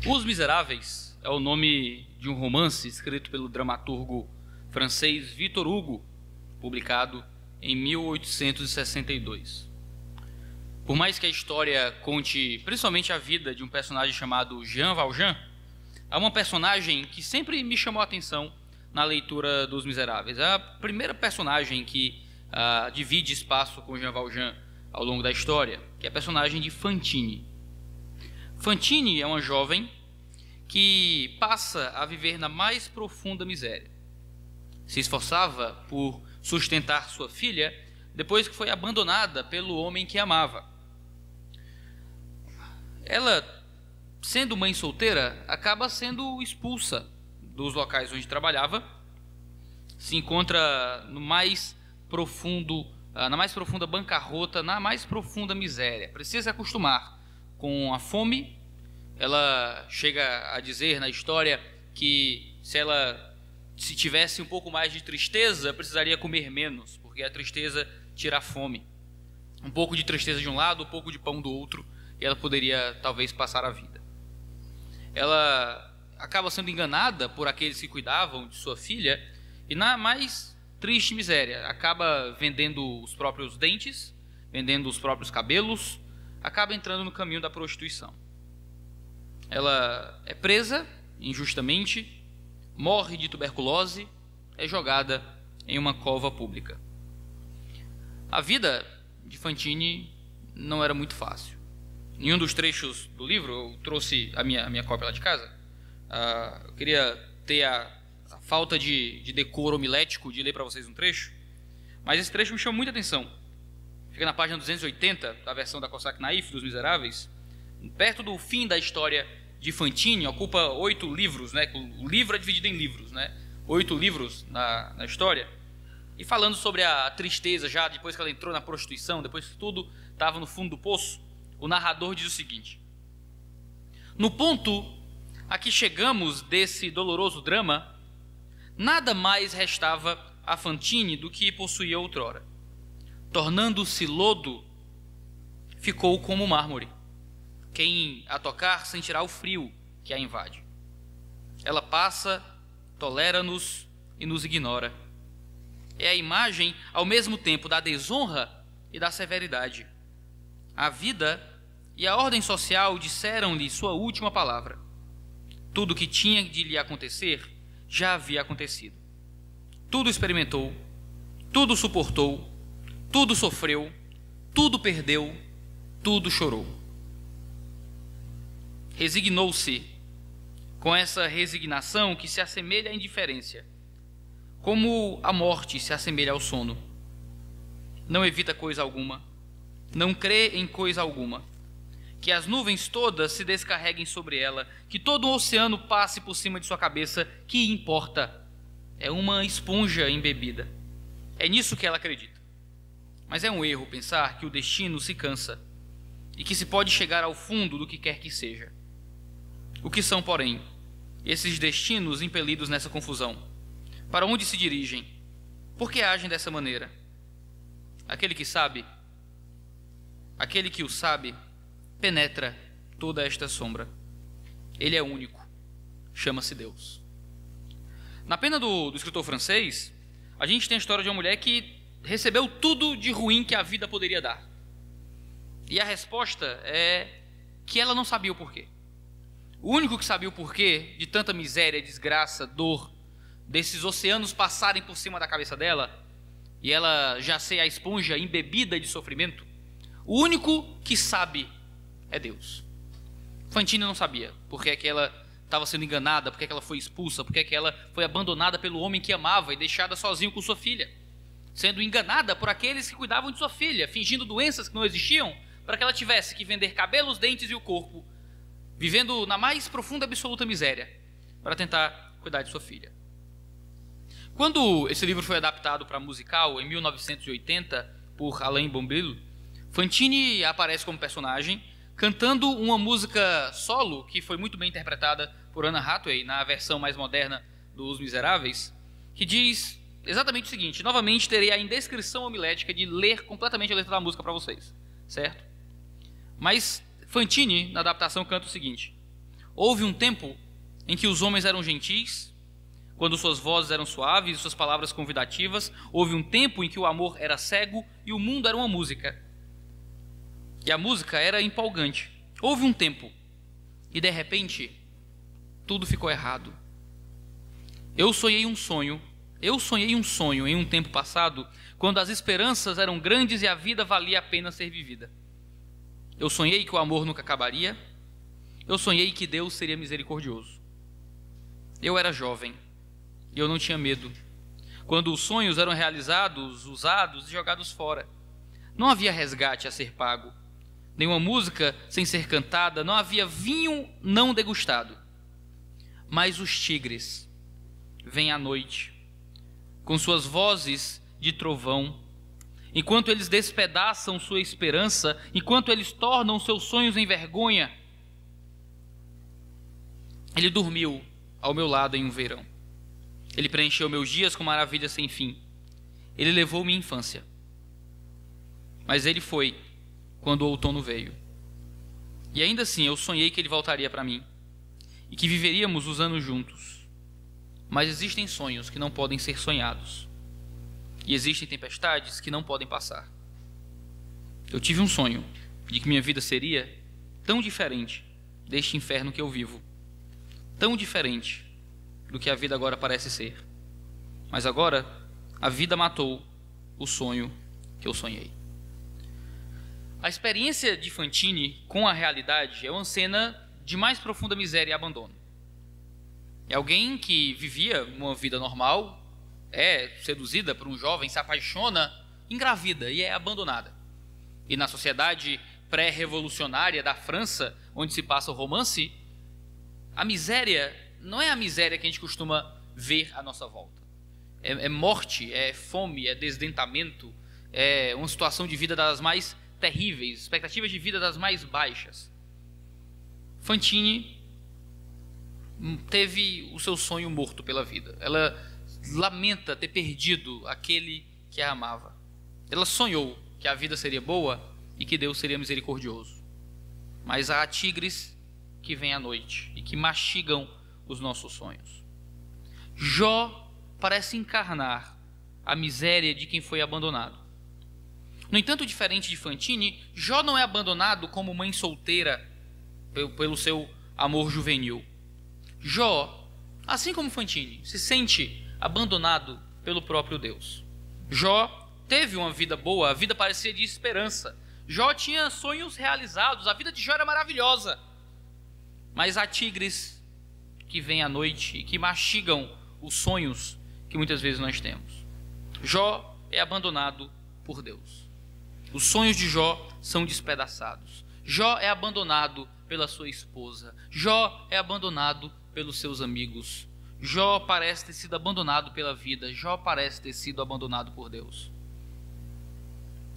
Os Miseráveis é o nome de um romance escrito pelo dramaturgo francês Victor Hugo, publicado em 1862. Por mais que a história conte principalmente a vida de um personagem chamado Jean Valjean, há uma personagem que sempre me chamou a atenção na leitura dos Miseráveis. É a primeira personagem que divide espaço com Jean Valjean ao longo da história, que é a personagem de Fantine. Fantine é uma jovem que passa a viver na mais profunda miséria. Se esforçava por sustentar sua filha depois que foi abandonada pelo homem que amava. Ela, sendo mãe solteira, acaba sendo expulsa dos locais onde trabalhava, se encontra no mais profundo, na mais profunda bancarrota, na mais profunda miséria. Precisa se acostumar com a fome. Ela chega a dizer na história que se tivesse um pouco mais de tristeza, precisaria comer menos, porque a tristeza tira a fome. Um pouco de tristeza de um lado, um pouco de pão do outro, e ela poderia talvez passar a vida. Ela acaba sendo enganada por aqueles que cuidavam de sua filha, e na mais triste miséria, acaba vendendo os próprios dentes, vendendo os próprios cabelos, acaba entrando no caminho da prostituição. Ela é presa injustamente, morre de tuberculose, é jogada em uma cova pública. A vida de Fantine não era muito fácil. Em um dos trechos do livro, eu trouxe a minha cópia lá de casa, eu queria ter a falta de decoro homilético de ler para vocês um trecho, mas esse trecho me chamou muita atenção. Fica na página 280 da versão da Cossack Naif, dos Miseráveis, perto do fim da história de Fantine. Ocupa 8 livros, né? O livro é dividido em livros, né? 8 livros na história, e falando sobre a tristeza já depois que ela entrou na prostituição, depois que tudo estava no fundo do poço, o narrador diz o seguinte: no ponto a que chegamos desse doloroso drama, nada mais restava a Fantine do que possuía outrora. Tornando-se lodo, ficou como mármore. Quem a tocar sentirá o frio que a invade. Ela passa, tolera-nos e nos ignora. É a imagem, ao mesmo tempo, da desonra e da severidade. A vida e a ordem social disseram-lhe sua última palavra. Tudo o que tinha de lhe acontecer já havia acontecido. Tudo experimentou, tudo suportou, tudo sofreu, tudo perdeu, tudo chorou. Resignou-se com essa resignação que se assemelha à indiferença, como a morte se assemelha ao sono. Não evita coisa alguma, não crê em coisa alguma, que as nuvens todas se descarreguem sobre ela, que todo o oceano passe por cima de sua cabeça, que importa? É uma esponja embebida. É nisso que ela acredita. Mas é um erro pensar que o destino se cansa e que se pode chegar ao fundo do que quer que seja. O que são, porém, esses destinos impelidos nessa confusão? Para onde se dirigem? Por que agem dessa maneira? Aquele que sabe, aquele que o sabe, penetra toda esta sombra. Ele é único, chama-se Deus. Na pena do escritor francês, a gente tem a história de uma mulher que recebeu tudo de ruim que a vida poderia dar. E a resposta é que ela não sabia o porquê. O único que sabia o porquê de tanta miséria, desgraça, dor, desses oceanos passarem por cima da cabeça dela, e ela já ser a esponja embebida de sofrimento, o único que sabe é Deus. Fantine não sabia porque é que ela estava sendo enganada, porque é que ela foi expulsa, porque é que ela foi abandonada pelo homem que amava e deixada sozinha com sua filha, sendo enganada por aqueles que cuidavam de sua filha, fingindo doenças que não existiam, para que ela tivesse que vender cabelos, dentes e o corpo, vivendo na mais profunda e absoluta miséria, para tentar cuidar de sua filha. Quando esse livro foi adaptado para musical, em 1980, por Alain Boublil, Fantine aparece como personagem, cantando uma música solo, que foi muito bem interpretada por Anna Hathaway, na versão mais moderna dos Miseráveis, que diz exatamente o seguinte. Novamente terei a indescrição homilética de ler completamente a letra da música para vocês, certo? Mas Fantine, na adaptação, canta o seguinte: Houve um tempo em que os homens eram gentis, quando suas vozes eram suaves e suas palavras convidativas. Houve um tempo em que o amor era cego e o mundo era uma música. E a música era empolgante. Houve um tempo e, de repente, tudo ficou errado. Eu sonhei um sonho em um tempo passado, quando as esperanças eram grandes e a vida valia a pena ser vivida. Eu sonhei que o amor nunca acabaria. Eu sonhei que Deus seria misericordioso. Eu era jovem e eu não tinha medo. Quando os sonhos eram realizados, usados e jogados fora, não havia resgate a ser pago, nenhuma música sem ser cantada, não havia vinho não degustado. Mas os tigres vêm à noite, com suas vozes de trovão, enquanto eles despedaçam sua esperança, enquanto eles tornam seus sonhos em vergonha. Ele dormiu ao meu lado em um verão. Ele preencheu meus dias com maravilhas sem fim. Ele levou minha infância. Mas ele foi quando o outono veio. E ainda assim eu sonhei que ele voltaria para mim e que viveríamos os anos juntos. Mas existem sonhos que não podem ser sonhados. E existem tempestades que não podem passar. Eu tive um sonho de que minha vida seria tão diferente deste inferno que eu vivo. Tão diferente do que a vida agora parece ser. Mas agora, a vida matou o sonho que eu sonhei. A experiência de Fantini com a realidade é uma cena de mais profunda miséria e abandono. É alguém que vivia uma vida normal, é seduzida por um jovem, se apaixona, engravida e é abandonada. E na sociedade pré-revolucionária da França, onde se passa o romance, a miséria não é a miséria que a gente costuma ver à nossa volta. É morte, é fome, é desdentamento, é uma situação de vida das mais terríveis, expectativas de vida das mais baixas. Fantini teve o seu sonho morto pela vida. Ela lamenta ter perdido aquele que a amava. Ela sonhou que a vida seria boa e que Deus seria misericordioso. Mas há tigres que vêm à noite e que mastigam os nossos sonhos. Jó parece encarnar a miséria de quem foi abandonado. No entanto, diferente de Fantini, Jó não é abandonado como mãe solteira pelo seu amor juvenil. Jó, assim como Fantini, se sente abandonado pelo próprio Deus. Jó teve uma vida boa, a vida parecia de esperança. Jó tinha sonhos realizados, a vida de Jó era maravilhosa. Mas há tigres que vêm à noite e que mastigam os sonhos que muitas vezes nós temos. Jó é abandonado por Deus. Os sonhos de Jó são despedaçados. Jó é abandonado pela sua esposa. Jó é abandonado pelos seus amigos. Jó parece ter sido abandonado pela vida. Jó parece ter sido abandonado por Deus.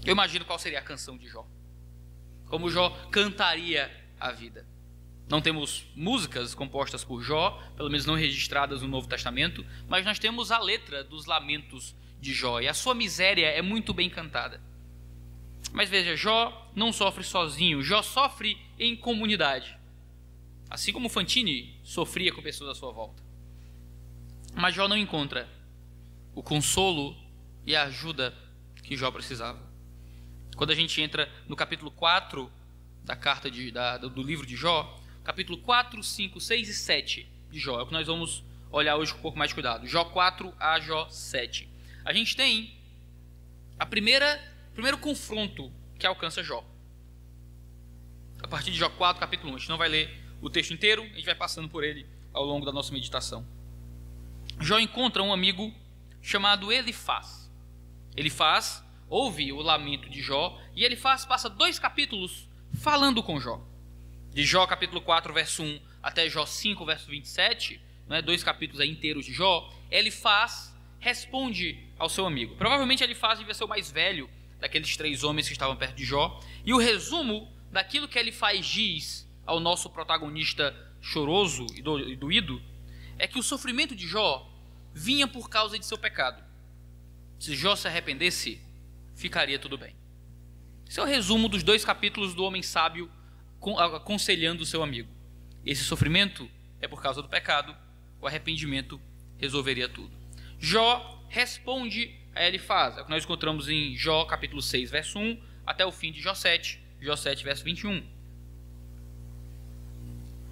Eu imagino qual seria a canção de Jó. Como Jó cantaria a vida. Não temos músicas compostas por Jó, pelo menos não registradas no Novo Testamento, mas nós temos a letra dos lamentos de Jó, e a sua miséria é muito bem cantada. Mas veja, Jó não sofre sozinho, Jó sofre em comunidade. Assim como Fantini sofria com pessoas à sua volta. Mas Jó não encontra o consolo e a ajuda que Jó precisava. Quando a gente entra no capítulo 4 da carta do livro de Jó, capítulo 4, 5, 6 e 7 de Jó, é o que nós vamos olhar hoje com um pouco mais de cuidado. Jó 4 a Jó 7. A gente tem o primeiro confronto que alcança Jó. A partir de Jó 4, capítulo 1. A gente não vai ler o texto inteiro, a gente vai passando por ele ao longo da nossa meditação. Jó encontra um amigo chamado Elifaz. Elifaz ouve o lamento de Jó e Elifaz passa 2 capítulos falando com Jó. De Jó capítulo 4, verso 1 até Jó 5, verso 27, 2 capítulos aí inteiros de Jó, Elifaz responde ao seu amigo. Provavelmente Elifaz devia ser o mais velho daqueles 3 homens que estavam perto de Jó. E o resumo daquilo que Elifaz diz ao nosso protagonista choroso e doído é que o sofrimento de Jó vinha por causa de seu pecado. Se Jó se arrependesse, ficaria tudo bem. Esse é o resumo dos 2 capítulos do homem sábio aconselhando o seu amigo. Esse sofrimento é por causa do pecado. O arrependimento resolveria tudo. Jó responde a Elifaz. É o que nós encontramos em Jó capítulo 6, verso 1, até o fim de Jó 7, verso 21.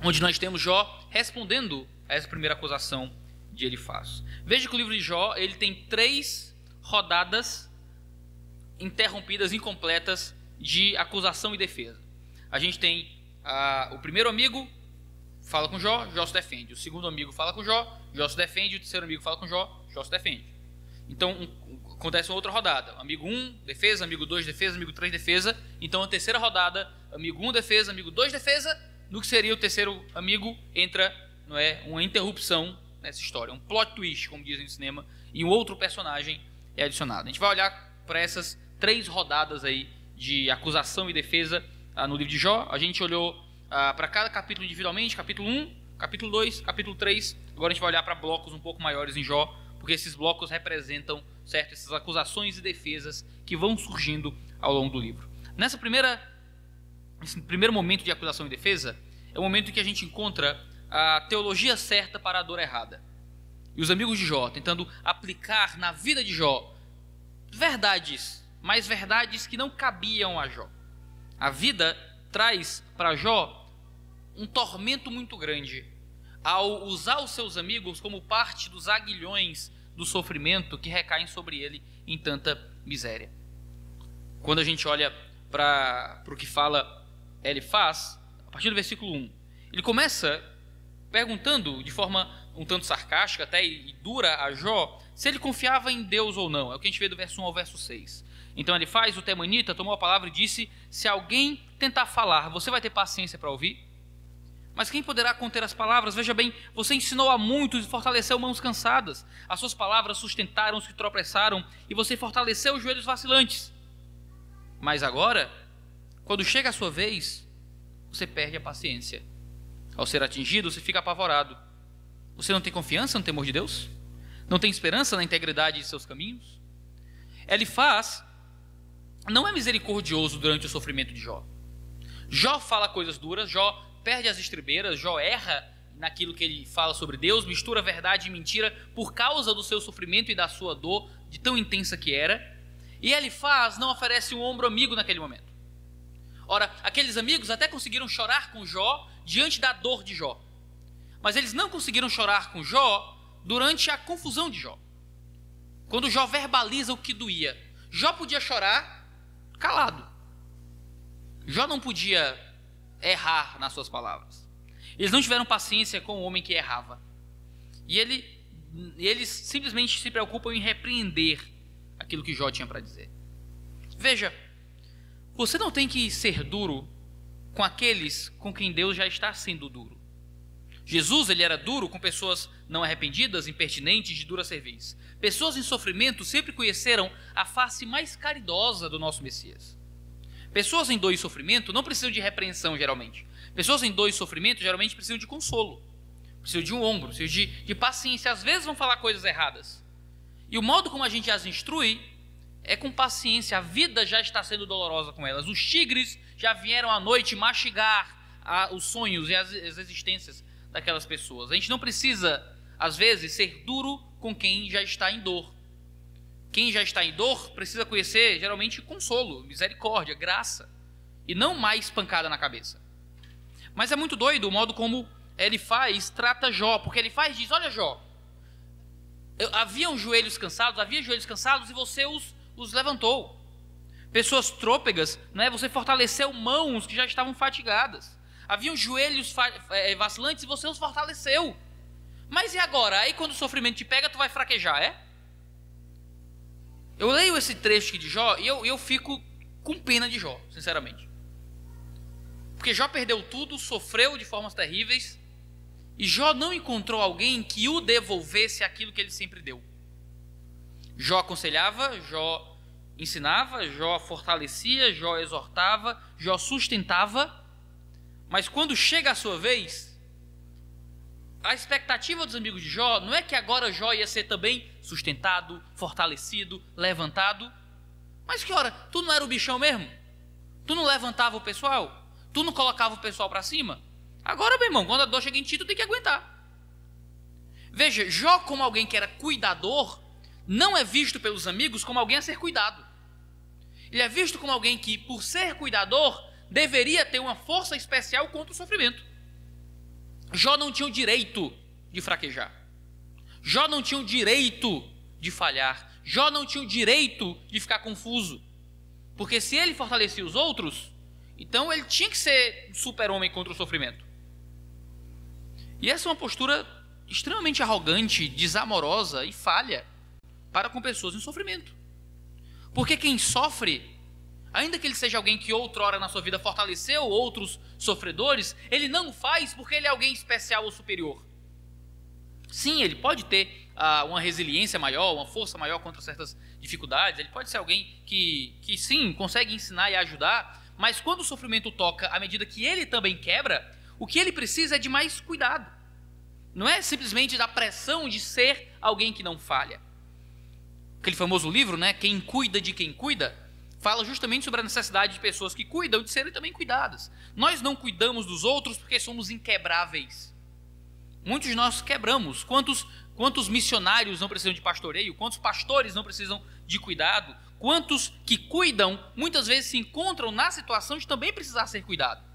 Onde nós temos Jó respondendo a essa primeira acusação de Elifaz. Veja que o livro de Jó, ele tem 3 rodadas interrompidas, incompletas, de acusação e defesa. A gente tem o primeiro amigo fala com Jó, Jó se defende. O segundo amigo fala com Jó, Jó se defende. O terceiro amigo fala com Jó, Jó se defende. Então acontece uma outra rodada. Amigo 1, defesa. Amigo 2, defesa. Amigo 3, defesa. Então a terceira rodada, amigo 1, defesa. Amigo 2, defesa. No que seria o terceiro amigo, entra, não é, uma interrupção nessa história. Um plot twist, como dizem no cinema. E um outro personagem é adicionado. A gente vai olhar para essas 3 rodadas aí de acusação e defesa no livro de Jó. A gente olhou para cada capítulo individualmente, capítulo 1, capítulo 2, capítulo 3. Agora a gente vai olhar para blocos um pouco maiores em Jó, porque esses blocos representam, certo, essas acusações e defesas que vão surgindo ao longo do livro. Nesse primeiro momento de acusação e defesa, é o momento em que a gente encontra a teologia certa para a dor errada. E os amigos de Jó tentando aplicar na vida de Jó verdades, mas verdades que não cabiam a Jó. A vida traz para Jó um tormento muito grande ao usar os seus amigos como parte dos aguilhões do sofrimento que recaem sobre ele em tanta miséria. Quando a gente olha para o que fala Elifaz, a partir do versículo 1, ele começa perguntando de forma um tanto sarcástica até e dura a Jó se ele confiava em Deus ou não. É o que a gente vê do verso 1 ao verso 6. Então Elifaz, o temanita, tomou a palavra e disse: se alguém tentar falar, você vai ter paciência para ouvir? Mas quem poderá conter as palavras? Veja bem, você ensinou a muitos e fortaleceu mãos cansadas. As suas palavras sustentaram os que tropeçaram e você fortaleceu os joelhos vacilantes. Mas agora, quando chega a sua vez, você perde a paciência. Ao ser atingido, você fica apavorado. Você não tem confiança no temor de Deus? Não tem esperança na integridade de seus caminhos? Elifaz não é misericordioso durante o sofrimento de Jó. Jó fala coisas duras, Jó perde as estribeiras, Jó erra naquilo que ele fala sobre Deus, mistura verdade e mentira por causa do seu sofrimento e da sua dor, de tão intensa que era. E Elifaz não oferece um ombro amigo naquele momento. Ora, aqueles amigos até conseguiram chorar com Jó diante da dor de Jó. Mas eles não conseguiram chorar com Jó durante a confusão de Jó. Quando Jó verbaliza o que doía. Jó podia chorar calado. Jó não podia errar nas suas palavras. Eles não tiveram paciência com o homem que errava. E eles simplesmente se preocupam em repreender aquilo que Jó tinha para dizer. Veja, você não tem que ser duro com aqueles com quem Deus já está sendo duro. Jesus, ele era duro com pessoas não arrependidas, impertinentes, de dura cerviz. Pessoas em sofrimento sempre conheceram a face mais caridosa do nosso Messias. Pessoas em dor e sofrimento não precisam de repreensão, geralmente. Pessoas em dor e sofrimento geralmente precisam de consolo. Precisam de um ombro, precisam de paciência. Às vezes vão falar coisas erradas. E o modo como a gente as instrui é com paciência. A vida já está sendo dolorosa com elas. Os tigres já vieram à noite mastigar os sonhos e as existências daquelas pessoas. A gente não precisa, às vezes, ser duro com quem já está em dor. Quem já está em dor precisa conhecer, geralmente, consolo, misericórdia, graça, e não mais pancada na cabeça. Mas é muito doido o modo como Elifaz trata Jó, porque Elifaz diz: olha, Jó, havia joelhos cansados e você os levantou. Pessoas trôpegas, né, você fortaleceu mãos que já estavam fatigadas. Haviam joelhos vacilantes e você os fortaleceu. Mas e agora? Aí quando o sofrimento te pega, tu vai fraquejar, é? Eu leio esse trecho aqui de Jó e eu fico com pena de Jó, sinceramente. Porque Jó perdeu tudo, sofreu de formas terríveis, e Jó não encontrou alguém que o devolvesse aquilo que ele sempre deu. Jó aconselhava, Jó ensinava, Jó fortalecia, Jó exortava, Jó sustentava, mas quando chega a sua vez, a expectativa dos amigos de Jó não é que agora Jó ia ser também sustentado, fortalecido, levantado. Mas que hora? Tu não era o bichão mesmo? Tu não levantava o pessoal? Tu não colocava o pessoal para cima? Agora, meu irmão, quando a dor chega em ti, tu tem que aguentar. Veja, Jó, como alguém que era cuidador, não é visto pelos amigos como alguém a ser cuidado. Ele é visto como alguém que, por ser cuidador, deveria ter uma força especial contra o sofrimento. Jó não tinha o direito de fraquejar. Jó não tinha o direito de falhar. Jó não tinha o direito de ficar confuso. Porque se ele fortalecia os outros, então ele tinha que ser super-homem contra o sofrimento. E essa é uma postura extremamente arrogante, desamorosa e falha para com pessoas em sofrimento. Porque quem sofre, ainda que ele seja alguém que outrora na sua vida fortaleceu outros sofredores, ele não faz porque ele é alguém especial ou superior. Sim, ele pode ter uma resiliência maior, uma força maior contra certas dificuldades, ele pode ser alguém que sim, consegue ensinar e ajudar, mas quando o sofrimento toca à medida que ele também quebra, o que ele precisa é de mais cuidado. Não é simplesmente da pressão de ser alguém que não falha. Aquele famoso livro, né, Quem Cuida de Quem Cuida, fala justamente sobre a necessidade de pessoas que cuidam de serem também cuidadas. Nós não cuidamos dos outros porque somos inquebráveis. Muitos de nós quebramos. Quantos missionários não precisam de pastoreio? Quantos pastores não precisam de cuidado? Quantos que cuidam, muitas vezes se encontram na situação de também precisar ser cuidado?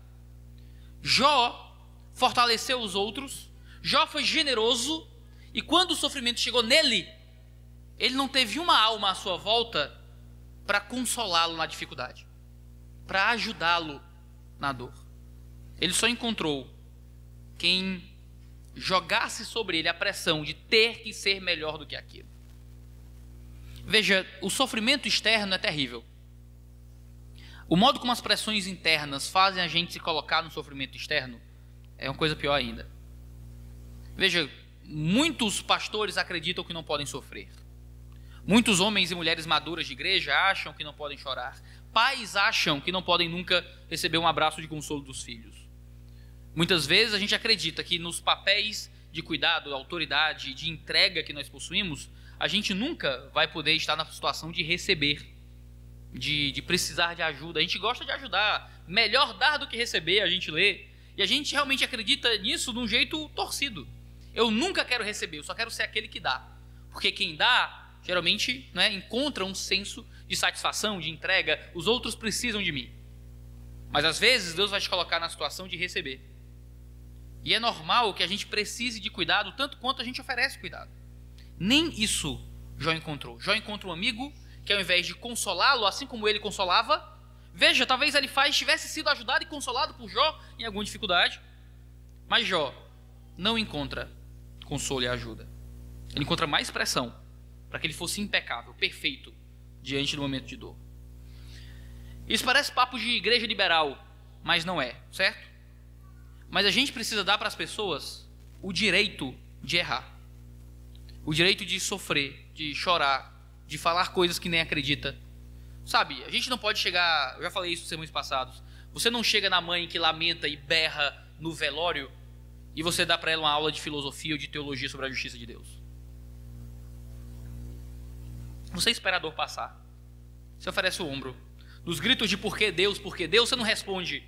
Jó fortaleceu os outros, Jó foi generoso, e quando o sofrimento chegou nele, ele não teve uma alma à sua volta para consolá-lo na dificuldade, para ajudá-lo na dor. Ele só encontrou quem jogasse sobre ele a pressão de ter que ser melhor do que aquilo. Veja, o sofrimento externo é terrível. O modo como as pressões internas fazem a gente se colocar no sofrimento externo é uma coisa pior ainda. Veja, muitos pastores acreditam que não podem sofrer. Muitos homens e mulheres maduras de igreja acham que não podem chorar. Pais acham que não podem nunca receber um abraço de consolo dos filhos. Muitas vezes a gente acredita que nos papéis de cuidado, autoridade, de entrega que nós possuímos, a gente nunca vai poder estar na situação de receber, de precisar de ajuda. A gente gosta de ajudar, melhor dar do que receber, a gente lê. E a gente realmente acredita nisso de um jeito torcido. Eu nunca quero receber, eu só quero ser aquele que dá. Porque quem dá, geralmente, né, encontra um senso de satisfação, de entrega. Os outros precisam de mim. Mas às vezes Deus vai te colocar na situação de receber. E é normal que a gente precise de cuidado tanto quanto a gente oferece cuidado. Nem isso Jó encontrou. Jó encontra um amigo que, ao invés de consolá-lo, assim como ele consolava, veja, talvez ele tivesse sido ajudado e consolado por Jó em alguma dificuldade, mas Jó não encontra consolo e ajuda. Ele encontra mais pressão para que ele fosse impecável, perfeito, diante do momento de dor. Isso parece papo de igreja liberal, mas não é, certo? Mas a gente precisa dar para as pessoas o direito de errar, o direito de sofrer, de chorar, de falar coisas que nem acredita. Sabe, a gente não pode chegar, eu já falei isso nos sermões passados, você não chega na mãe que lamenta e berra no velório e você dá para ela uma aula de filosofia ou de teologia sobre a justiça de Deus. Você espera a dor passar, você oferece o ombro. Nos gritos de por que Deus, você não responde.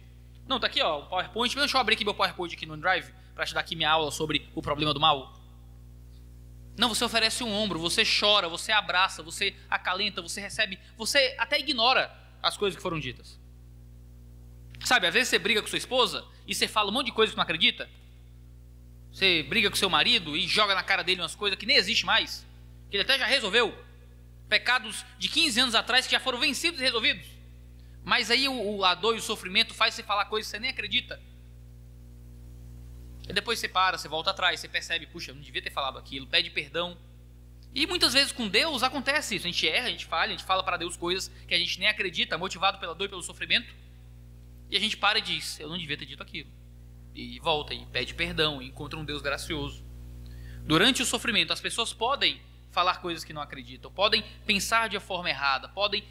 Não, tá aqui ó, o PowerPoint, deixa eu abrir aqui meu PowerPoint aqui no OneDrive para te dar aqui minha aula sobre o problema do mal. Não, você oferece um ombro, você chora, você abraça, você acalenta, você recebe, você até ignora as coisas que foram ditas. Sabe, às vezes você briga com sua esposa e você fala um monte de coisa que não acredita. Você briga com seu marido e joga na cara dele umas coisas que nem existe mais, que ele até já resolveu. Pecados de 15 anos atrás que já foram vencidos e resolvidos. Mas aí a dor e o sofrimento faz você falar coisas que você nem acredita. E depois você para, você volta atrás, você percebe, puxa, eu não devia ter falado aquilo, pede perdão. E muitas vezes com Deus acontece isso, a gente erra, a gente falha, a gente fala para Deus coisas que a gente nem acredita, motivado pela dor e pelo sofrimento. E a gente para e diz, eu não devia ter dito aquilo. E volta e pede perdão, e encontra um Deus gracioso. Durante o sofrimento, as pessoas podem falar coisas que não acreditam, podem pensar de uma forma errada, podem,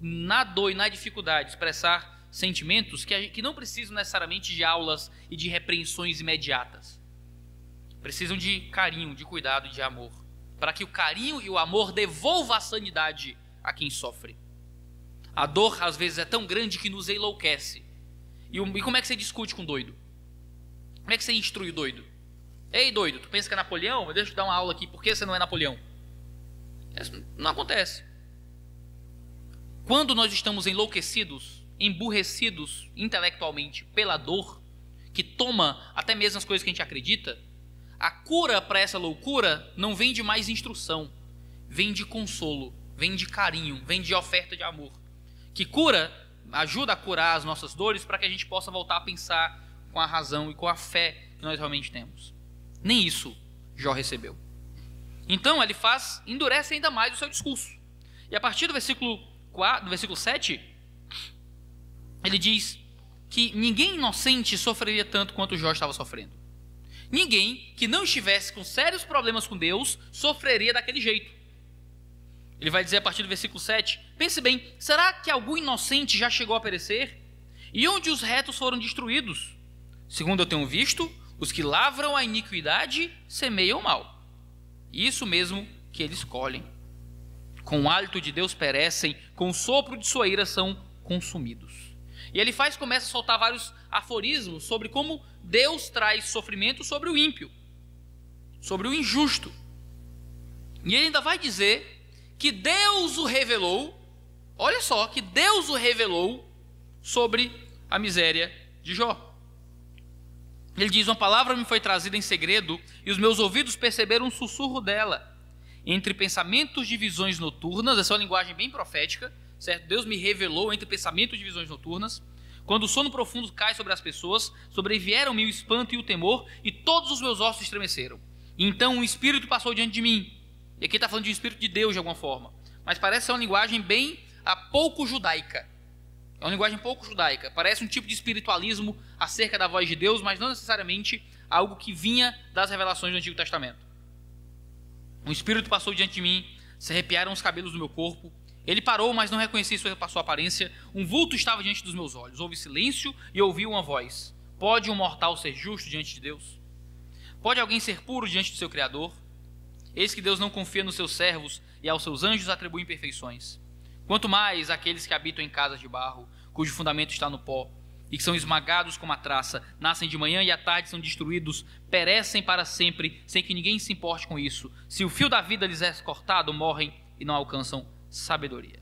na dor e na dificuldade, expressar sentimentos que não precisam necessariamente de aulas e de repreensões imediatas. Precisam de carinho, de cuidado e de amor, para que o carinho e o amor devolvam a sanidade a quem sofre. A dor às vezes é tão grande que nos enlouquece. E como é que você discute com doido? Como é que você instrui o doido? Ei, doido, tu pensa que é Napoleão? Deixa eu te dar uma aula aqui. Por que você não é Napoleão? Isso não acontece. Quando nós estamos enlouquecidos, emburrecidos intelectualmente pela dor, que toma até mesmo as coisas que a gente acredita, a cura para essa loucura não vem de mais instrução, vem de consolo, vem de carinho, vem de oferta de amor. Que cura, ajuda a curar as nossas dores para que a gente possa voltar a pensar com a razão e com a fé que nós realmente temos. Nem isso Jó recebeu. Então ele endurece ainda mais o seu discurso. E a partir do versículo 7, ele diz que ninguém inocente sofreria tanto quanto Jó estava sofrendo. Ninguém que não estivesse com sérios problemas com Deus sofreria daquele jeito. Ele vai dizer a partir do versículo 7, pense bem, será que algum inocente já chegou a perecer? E onde os retos foram destruídos? Segundo eu tenho visto, os que lavram a iniquidade semeiam o mal. Isso mesmo que eles colhem. Com o hálito de Deus perecem, com o sopro de sua ira são consumidos. E ele começa a soltar vários aforismos sobre como Deus traz sofrimento sobre o ímpio, sobre o injusto. E ele ainda vai dizer que Deus o revelou, olha só, que Deus o revelou sobre a miséria de Jó. Ele diz, uma palavra me foi trazida em segredo e os meus ouvidos perceberam um sussurro dela. Entre pensamentos de visões noturnas, essa é uma linguagem bem profética, certo? Deus me revelou entre pensamentos de visões noturnas. Quando o sono profundo cai sobre as pessoas, sobrevieram-me o espanto e o temor, e todos os meus ossos estremeceram. E então um espírito passou diante de mim. E aqui está falando de um espírito de Deus de alguma forma. Mas parece ser uma linguagem bem pouco judaica. É uma linguagem pouco judaica. Parece um tipo de espiritualismo acerca da voz de Deus, mas não necessariamente algo que vinha das revelações do Antigo Testamento. Um espírito passou diante de mim, se arrepiaram os cabelos do meu corpo. Ele parou, mas não reconheci sua aparência. Um vulto estava diante dos meus olhos. Houve silêncio e ouvi uma voz. Pode um mortal ser justo diante de Deus? Pode alguém ser puro diante do seu Criador? Eis que Deus não confia nos seus servos e aos seus anjos atribui imperfeições. Quanto mais aqueles que habitam em casas de barro, cujo fundamento está no pó, e que são esmagados como a traça, nascem de manhã e à tarde são destruídos, perecem para sempre, sem que ninguém se importe com isso. Se o fio da vida lhes é cortado, morrem e não alcançam sabedoria.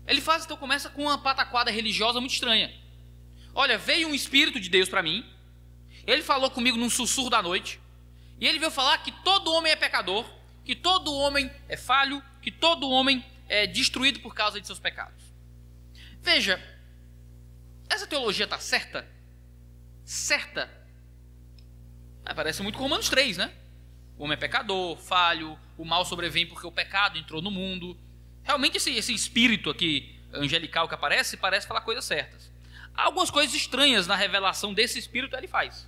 Ele então começa com uma pataquada religiosa muito estranha. Olha, veio um espírito de Deus para mim, ele falou comigo num sussurro da noite, e ele veio falar que todo homem é pecador, que todo homem é falho, que todo homem é destruído por causa de seus pecados. Veja, essa teologia está certa? Certa? Parece muito com Romanos 3, né? O homem é pecador, falho, o mal sobrevém porque o pecado entrou no mundo. Realmente esse espírito aqui angelical que parece falar coisas certas. Há algumas coisas estranhas na revelação desse espírito ele faz.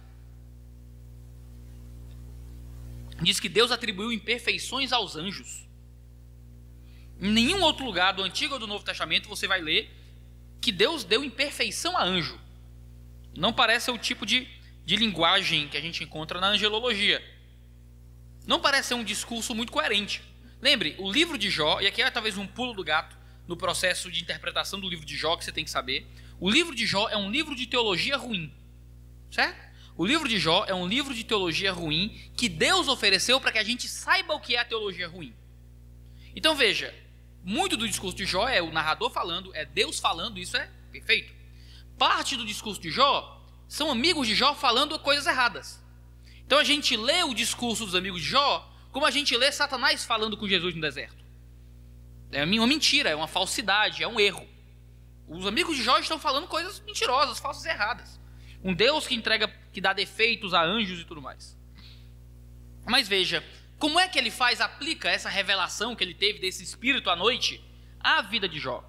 Diz que Deus atribuiu imperfeições aos anjos. Em nenhum outro lugar do Antigo ou do Novo Testamento você vai ler que Deus deu imperfeição a anjo. Não parece o tipo de linguagem que a gente encontra na angelologia. Não parece ser um discurso muito coerente. Lembre, o livro de Jó, e aqui é talvez um pulo do gato no processo de interpretação do livro de Jó que você tem que saber. O livro de Jó é um livro de teologia ruim, certo? O livro de Jó é um livro de teologia ruim que Deus ofereceu para que a gente saiba o que é a teologia ruim. Então veja, muito do discurso de Jó é o narrador falando, é Deus falando, isso é perfeito. Parte do discurso de Jó são amigos de Jó falando coisas erradas. Então a gente lê o discurso dos amigos de Jó como a gente lê Satanás falando com Jesus no deserto. É uma mentira, é uma falsidade, é um erro. Os amigos de Jó estão falando coisas mentirosas, falsas e erradas. Um Deus que dá defeitos a anjos e tudo mais. Mas veja, como é que ele aplica essa revelação que ele teve desse espírito à noite à vida de Jó?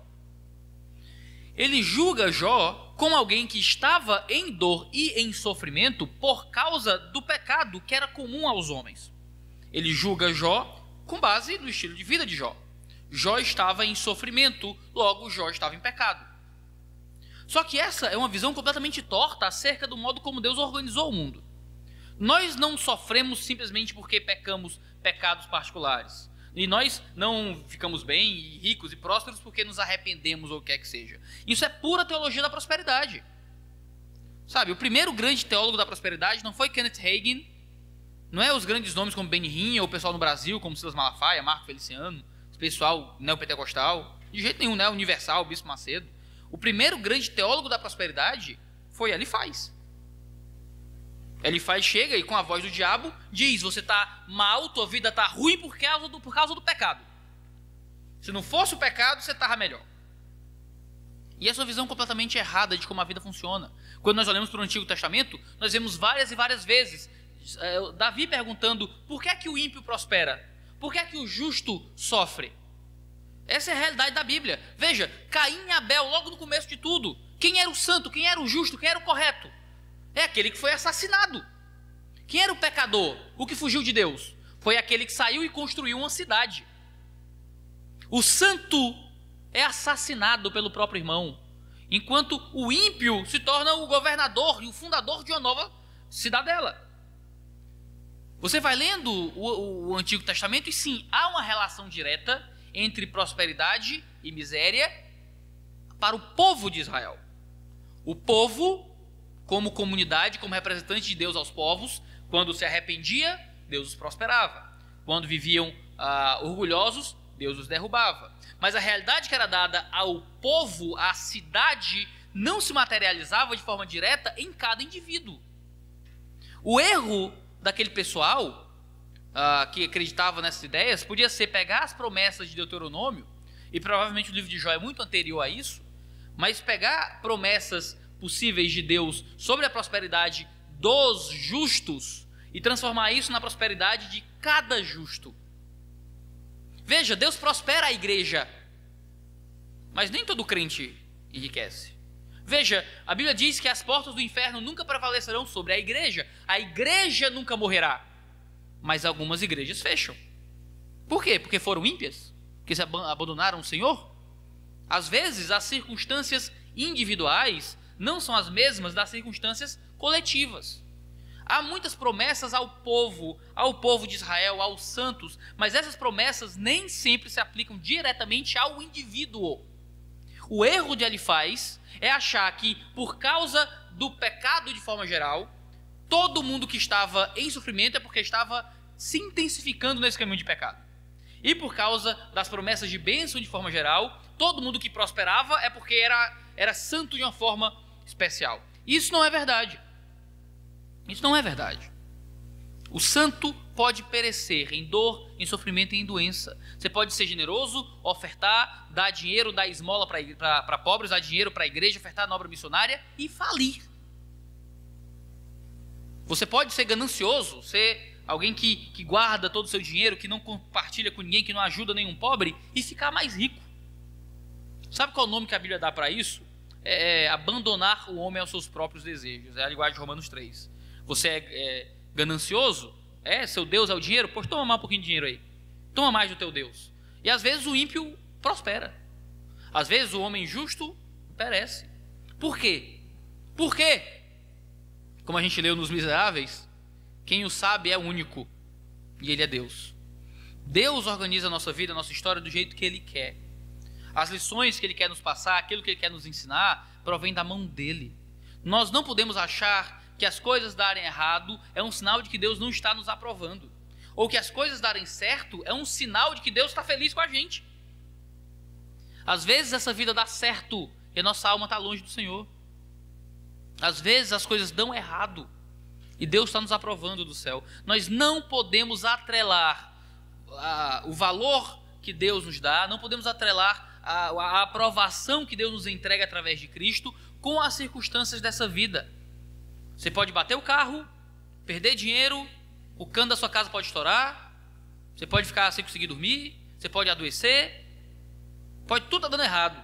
Ele julga Jó como alguém que estava em dor e em sofrimento por causa do pecado que era comum aos homens. Ele julga Jó com base no estilo de vida de Jó. Jó estava em sofrimento, logo Jó estava em pecado. Só que essa é uma visão completamente torta acerca do modo como Deus organizou o mundo. Nós não sofremos simplesmente porque pecamos pecados particulares. E nós não ficamos bem, e ricos e prósperos porque nos arrependemos ou o que quer que seja. Isso é pura teologia da prosperidade. Sabe, o primeiro grande teólogo da prosperidade não foi Kenneth Hagin, não é os grandes nomes como Benny Hinn, ou o pessoal no Brasil, como Silas Malafaia, Marco Feliciano, esse pessoal neopentecostal, de jeito nenhum, né? Universal, Bispo Macedo. O primeiro grande teólogo da prosperidade foi Elifaz. Elifaz chega e com a voz do diabo diz: você está mal, tua vida está ruim por causa do pecado. Se não fosse o pecado, você estava melhor. E essa visão completamente errada de como a vida funciona. Quando nós olhamos para o Antigo Testamento, nós vemos várias e várias vezes Davi perguntando: por que é que o ímpio prospera? Por que é que o justo sofre? Essa é a realidade da Bíblia. Veja, Caim e Abel, logo no começo de tudo, quem era o santo, quem era o justo, quem era o correto? É aquele que foi assassinado. Quem era o pecador, o que fugiu de Deus? Foi aquele que saiu e construiu uma cidade. O santo é assassinado pelo próprio irmão, enquanto o ímpio se torna o governador e o fundador de uma nova cidadela. Você vai lendo o Antigo Testamento e sim, há uma relação direta entre prosperidade e miséria para o povo de Israel. O povo, como comunidade, como representante de Deus aos povos, quando se arrependia, Deus os prosperava. Quando viviam orgulhosos, Deus os derrubava. Mas a realidade que era dada ao povo, à cidade, não se materializava de forma direta em cada indivíduo. O erro daquele pessoal que acreditava nessas ideias podia ser pegar as promessas de Deuteronômio, e provavelmente o livro de Jó é muito anterior a isso, mas pegar promessas possíveis de Deus sobre a prosperidade dos justos e transformar isso na prosperidade de cada justo. Veja, Deus prospera a igreja, mas nem todo crente enriquece. Veja, a Bíblia diz que as portas do inferno nunca prevalecerão sobre a igreja nunca morrerá, mas algumas igrejas fecham. Por quê? Porque foram ímpias? Porque se abandonaram o Senhor? Às vezes as circunstâncias individuais não são as mesmas das circunstâncias coletivas. Há muitas promessas ao povo de Israel, aos santos, mas essas promessas nem sempre se aplicam diretamente ao indivíduo. O erro de Elifaz é achar que, por causa do pecado de forma geral, todo mundo que estava em sofrimento é porque estava se intensificando nesse caminho de pecado. E por causa das promessas de bênção de forma geral, todo mundo que prosperava é porque era santo de uma forma especial. Isso não é verdade. Isso não é verdade. O santo pode perecer em dor, em sofrimento e em doença. Você pode ser generoso, ofertar, dar dinheiro, dar esmola para pobres, dar dinheiro para a igreja, ofertar na obra missionária e falir. Você pode ser ganancioso, ser alguém que guarda todo o seu dinheiro, que não compartilha com ninguém, que não ajuda nenhum pobre e ficar mais rico. Sabe qual é o nome que a Bíblia dá para isso? É abandonar o homem aos seus próprios desejos. É a linguagem de Romanos 3. Você é ganancioso? Seu Deus é o dinheiro? Pois toma mais um pouquinho de dinheiro aí. Toma mais do teu Deus. E às vezes o ímpio prospera. Às vezes o homem justo perece. Por quê? Por quê? Como a gente leu nos Miseráveis, quem o sabe é único. E ele é Deus. Deus organiza a nossa vida, a nossa história do jeito que Ele quer. As lições que Ele quer nos passar, aquilo que Ele quer nos ensinar, provém da mão dEle. Nós não podemos achar que as coisas darem errado é um sinal de que Deus não está nos aprovando. Ou que as coisas darem certo é um sinal de que Deus está feliz com a gente. Às vezes essa vida dá certo e a nossa alma está longe do Senhor. Às vezes as coisas dão errado e Deus está nos aprovando do céu. Nós não podemos atrelar o valor que Deus nos dá, não podemos atrelar a aprovação que Deus nos entrega através de Cristo com as circunstâncias dessa vida. Você pode bater o carro, perder dinheiro, o cano da sua casa pode estourar, você pode ficar sem conseguir dormir, você pode adoecer, pode tudo estar dando errado.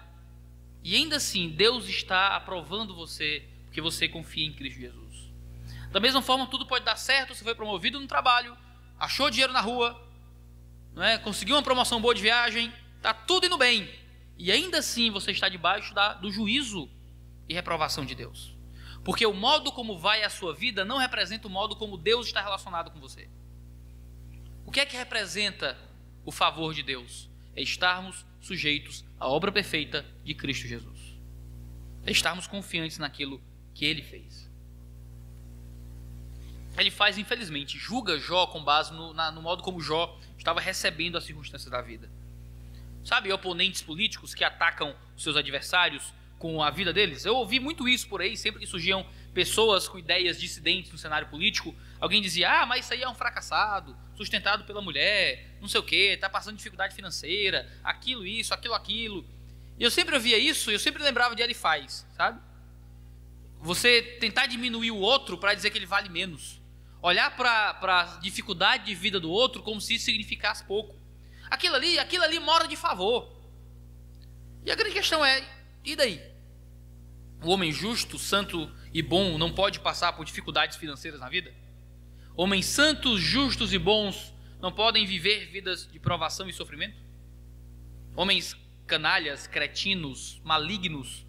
E ainda assim, Deus está aprovando você, porque você confia em Cristo Jesus. Da mesma forma, tudo pode dar certo, você foi promovido no trabalho, achou dinheiro na rua, não é? Conseguiu uma promoção boa de viagem, está tudo indo bem. E ainda assim você está debaixo do juízo e reprovação de Deus. Porque o modo como vai a sua vida não representa o modo como Deus está relacionado com você. O que é que representa o favor de Deus? É estarmos sujeitos à obra perfeita de Cristo Jesus. É estarmos confiantes naquilo que Ele fez. ele faz, infelizmente, julga Jó com base no modo como Jó estava recebendo as circunstâncias da vida. Sabe, oponentes políticos que atacam os seus adversários com a vida deles? Eu ouvi muito isso por aí, sempre que surgiam pessoas com ideias dissidentes no cenário político, alguém dizia, mas isso aí é um fracassado, sustentado pela mulher, não sei o quê, está passando dificuldade financeira, aquilo, isso, aquilo. E eu sempre ouvia isso, e eu sempre lembrava de Elifaz, sabe? Você tentar diminuir o outro para dizer que ele vale menos. Olhar para a dificuldade de vida do outro como se isso significasse pouco. Aquilo ali mora de favor. E a grande questão é, e daí? O homem justo, santo e bom não pode passar por dificuldades financeiras na vida? Homens santos, justos e bons não podem viver vidas de provação e sofrimento? Homens canalhas, cretinos, malignos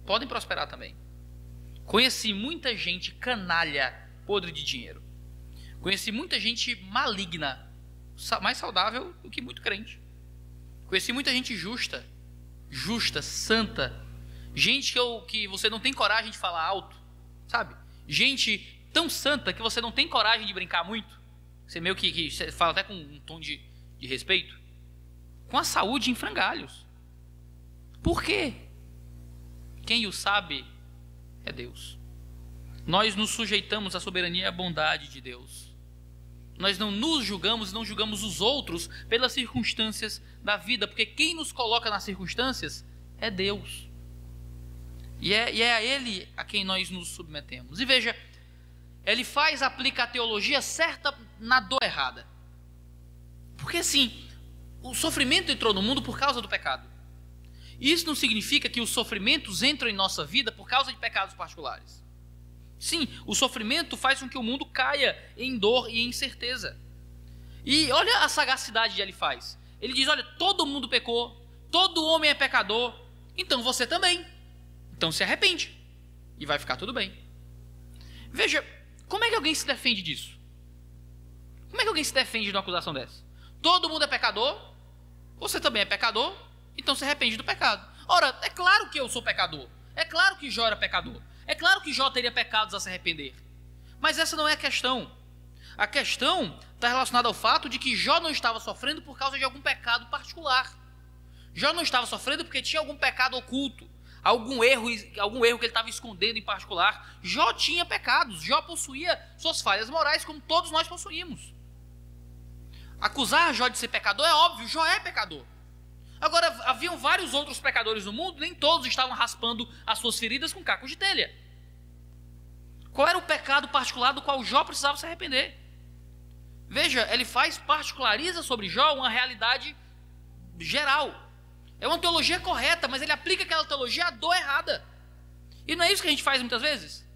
podem prosperar também. Conheci muita gente canalha, podre de dinheiro. Conheci muita gente maligna, mais saudável do que muito crente. Conheci muita gente justa, santa, gente que você não tem coragem de falar alto, sabe? Gente tão santa que você não tem coragem de brincar muito. Você meio que você fala até com um tom de respeito. Com a saúde em frangalhos. Por quê? Quem o sabe é Deus. Nós nos sujeitamos à soberania e à bondade de Deus. Nós não nos julgamos, não julgamos os outros pelas circunstâncias da vida, porque quem nos coloca nas circunstâncias é Deus. E é a Ele a quem nós nos submetemos. E veja, Elifaz aplica a teologia certa na dor errada. Porque assim, o sofrimento entrou no mundo por causa do pecado. Isso não significa que os sofrimentos entram em nossa vida por causa de pecados particulares. Sim, o sofrimento faz com que o mundo caia em dor e em incerteza. E olha a sagacidade de Elifaz. Ele diz, olha, todo mundo pecou, todo homem é pecador, então você também. Então se arrepende e vai ficar tudo bem. Veja, como é que alguém se defende disso? Como é que alguém se defende de uma acusação dessa? Todo mundo é pecador, você também é pecador, então se arrepende do pecado. Ora, é claro que eu sou pecador. É claro que Jó era pecador. É claro que Jó teria pecados a se arrepender. Mas essa não é a questão. A questão está relacionada ao fato de que Jó não estava sofrendo por causa de algum pecado particular. Jó não estava sofrendo porque tinha algum pecado oculto, algum erro que ele estava escondendo em particular. Jó tinha pecados, Jó possuía suas falhas morais, como todos nós possuímos. Acusar Jó de ser pecador é óbvio, Jó é pecador. Agora, haviam vários outros pecadores no mundo, nem todos estavam raspando as suas feridas com cacos de telha. Qual era o pecado particular do qual Jó precisava se arrepender? Veja, Elifaz particulariza sobre Jó uma realidade geral. É uma teologia correta, mas ele aplica aquela teologia à dor errada. E não é isso que a gente faz muitas vezes?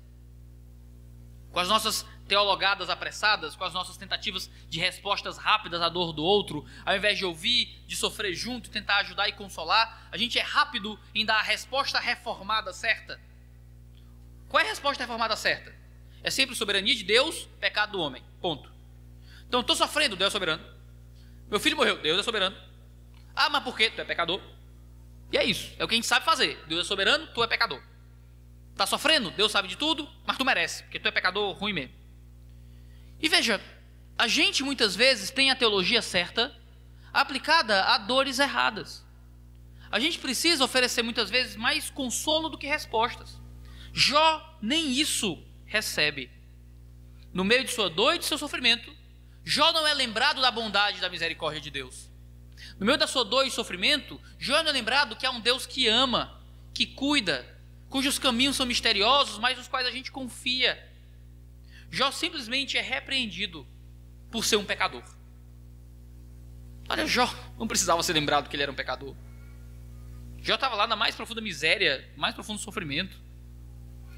Com as nossas teologadas apressadas, com as nossas tentativas de respostas rápidas à dor do outro, ao invés de ouvir, de sofrer junto, tentar ajudar e consolar, a gente é rápido em dar a resposta reformada certa. Qual é a resposta reformada certa? É sempre soberania de Deus, pecado do homem. Ponto. Então, estou sofrendo, Deus é soberano. Meu filho morreu, Deus é soberano. Ah, mas por quê? Tu é pecador. E é isso, é o que a gente sabe fazer. Deus é soberano, tu é pecador. Está sofrendo? Deus sabe de tudo, mas tu merece, porque tu é pecador ruim mesmo. E veja, a gente muitas vezes tem a teologia certa aplicada a dores erradas. A gente precisa oferecer muitas vezes mais consolo do que respostas. Jó nem isso recebe. No meio de sua dor e de seu sofrimento, Jó não é lembrado da bondade e da misericórdia de Deus. No meio da sua dor e sofrimento, Jó não é lembrado que há um Deus que ama, que cuida, cujos caminhos são misteriosos, mas nos quais a gente confia. Jó simplesmente é repreendido por ser um pecador. Olha, Jó não precisava ser lembrado que ele era um pecador. Jó estava lá na mais profunda miséria, mais profundo sofrimento.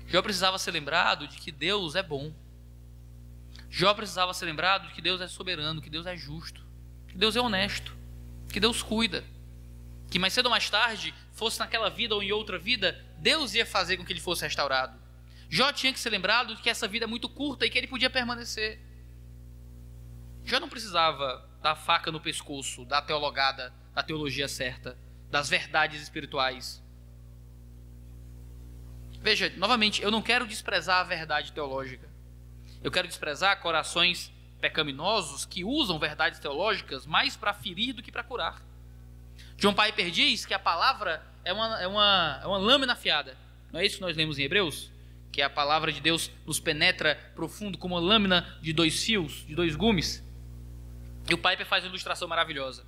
Jó precisava ser lembrado de que Deus é bom. Jó precisava ser lembrado de que Deus é soberano, que Deus é justo, que Deus é honesto, que Deus cuida, que mais cedo ou mais tarde, fosse naquela vida ou em outra vida, Deus ia fazer com que ele fosse restaurado. Jó tinha que ser lembrado de que essa vida é muito curta e que ele podia permanecer. Jó não precisava da faca no pescoço, da teologada, da teologia certa, das verdades espirituais. Veja, novamente, eu não quero desprezar a verdade teológica. Eu quero desprezar corações pecaminosos que usam verdades teológicas mais para ferir do que para curar. John Piper diz que a palavra é uma lâmina afiada. Não é isso que nós lemos em Hebreus? Que a palavra de Deus nos penetra profundo como uma lâmina de 2 fios, de 2 gumes. E o Piper faz uma ilustração maravilhosa.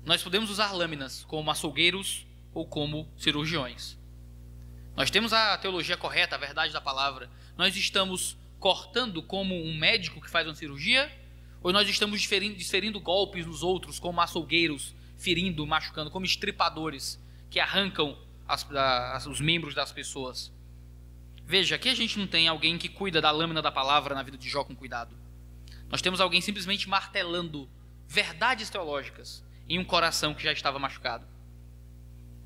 Nós podemos usar lâminas como açougueiros ou como cirurgiões. Nós temos a teologia correta, a verdade da palavra. Nós estamos cortando como um médico que faz uma cirurgia, ou nós estamos desferindo golpes nos outros como açougueiros, ferindo, machucando, como estripadores que arrancam os membros das pessoas. Veja, aqui a gente não tem alguém que cuida da lâmina da palavra na vida de Jó com cuidado. Nós temos alguém simplesmente martelando verdades teológicas em um coração que já estava machucado.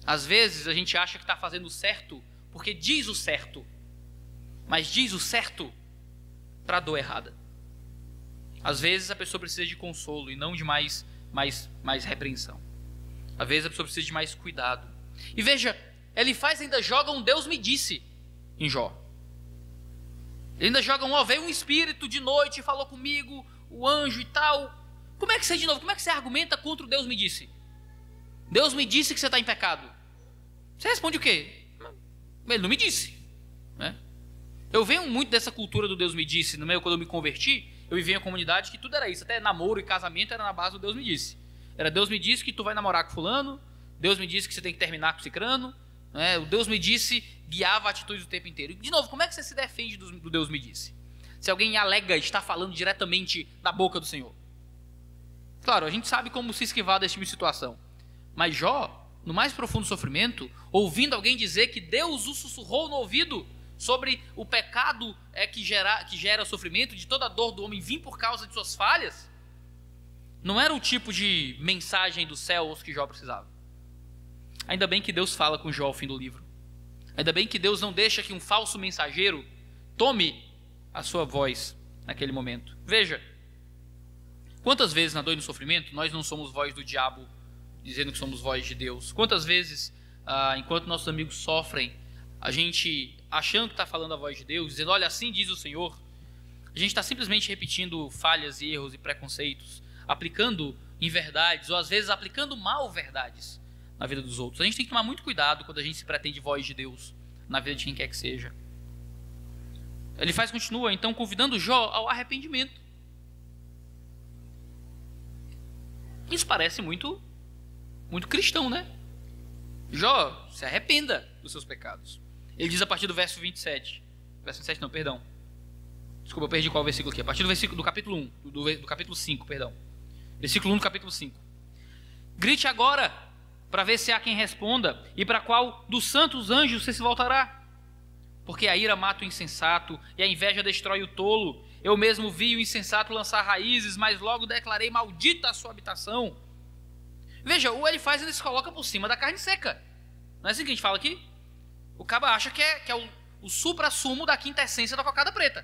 Às vezes a gente acha que está fazendo o certo porque diz o certo, mas diz o certo para a dor errada. Às vezes a pessoa precisa de consolo e não de mais repreensão. Às vezes a pessoa precisa de mais cuidado. E veja, Elifaz ainda joga um Deus me disse em Jó. Ele ainda joga veio um espírito de noite e falou comigo, o anjo e tal. Como é que você argumenta contra o Deus me disse? Deus me disse que você está em pecado. Você responde o quê? Ele não me disse, né? Eu venho muito dessa cultura do Deus me disse. Quando eu me converti, eu vivia em uma comunidade que tudo era isso. Até namoro e casamento era na base do Deus me disse. Era Deus me disse que tu vai namorar com fulano, Deus me disse que você tem que terminar com cicrano, né? O Deus me disse guiava a atitude o tempo inteiro. E, de novo, como é que você se defende do Deus me disse? Se alguém alega estar falando diretamente da boca do Senhor. Claro, a gente sabe como se esquivar desse tipo de situação. Mas Jó, no mais profundo sofrimento, ouvindo alguém dizer que Deus o sussurrou no ouvido sobre o pecado que gera sofrimento, de toda a dor do homem vir por causa de suas falhas, não era o tipo de mensagem dos céus que Jó precisava. Ainda bem que Deus fala com Jó ao fim do livro. Ainda bem que Deus não deixa que um falso mensageiro tome a sua voz naquele momento. Veja, quantas vezes na dor e no sofrimento nós não somos voz do diabo dizendo que somos voz de Deus? Quantas vezes, enquanto nossos amigos sofrem, a gente achando que está falando a voz de Deus, dizendo, olha, assim diz o Senhor, a gente está simplesmente repetindo falhas, erros e preconceitos, aplicando inverdades, ou às vezes aplicando mal verdades na vida dos outros. A gente tem que tomar muito cuidado quando a gente se pretende voz de Deus na vida de quem quer que seja. Elifaz continua, então, convidando Jó ao arrependimento. Isso parece muito cristão, né? Jó, se arrependa dos seus pecados. Ele diz a partir do verso 27. Verso 27 não, perdão. Desculpa, eu perdi qual versículo aqui. A partir do versículo do capítulo 1, do capítulo 5, perdão. Versículo 1 do capítulo 5. Grite agora, para ver se há quem responda, e para qual dos santos anjos você se voltará. Porque a ira mata o insensato, e a inveja destrói o tolo. Eu mesmo vi o insensato lançar raízes, mas logo declarei maldita a sua habitação. Veja, o Elifaz ainda se coloca por cima da carne seca. Não é assim que a gente fala aqui? O caba acha que é o supra-sumo da quinta essência da cocada preta.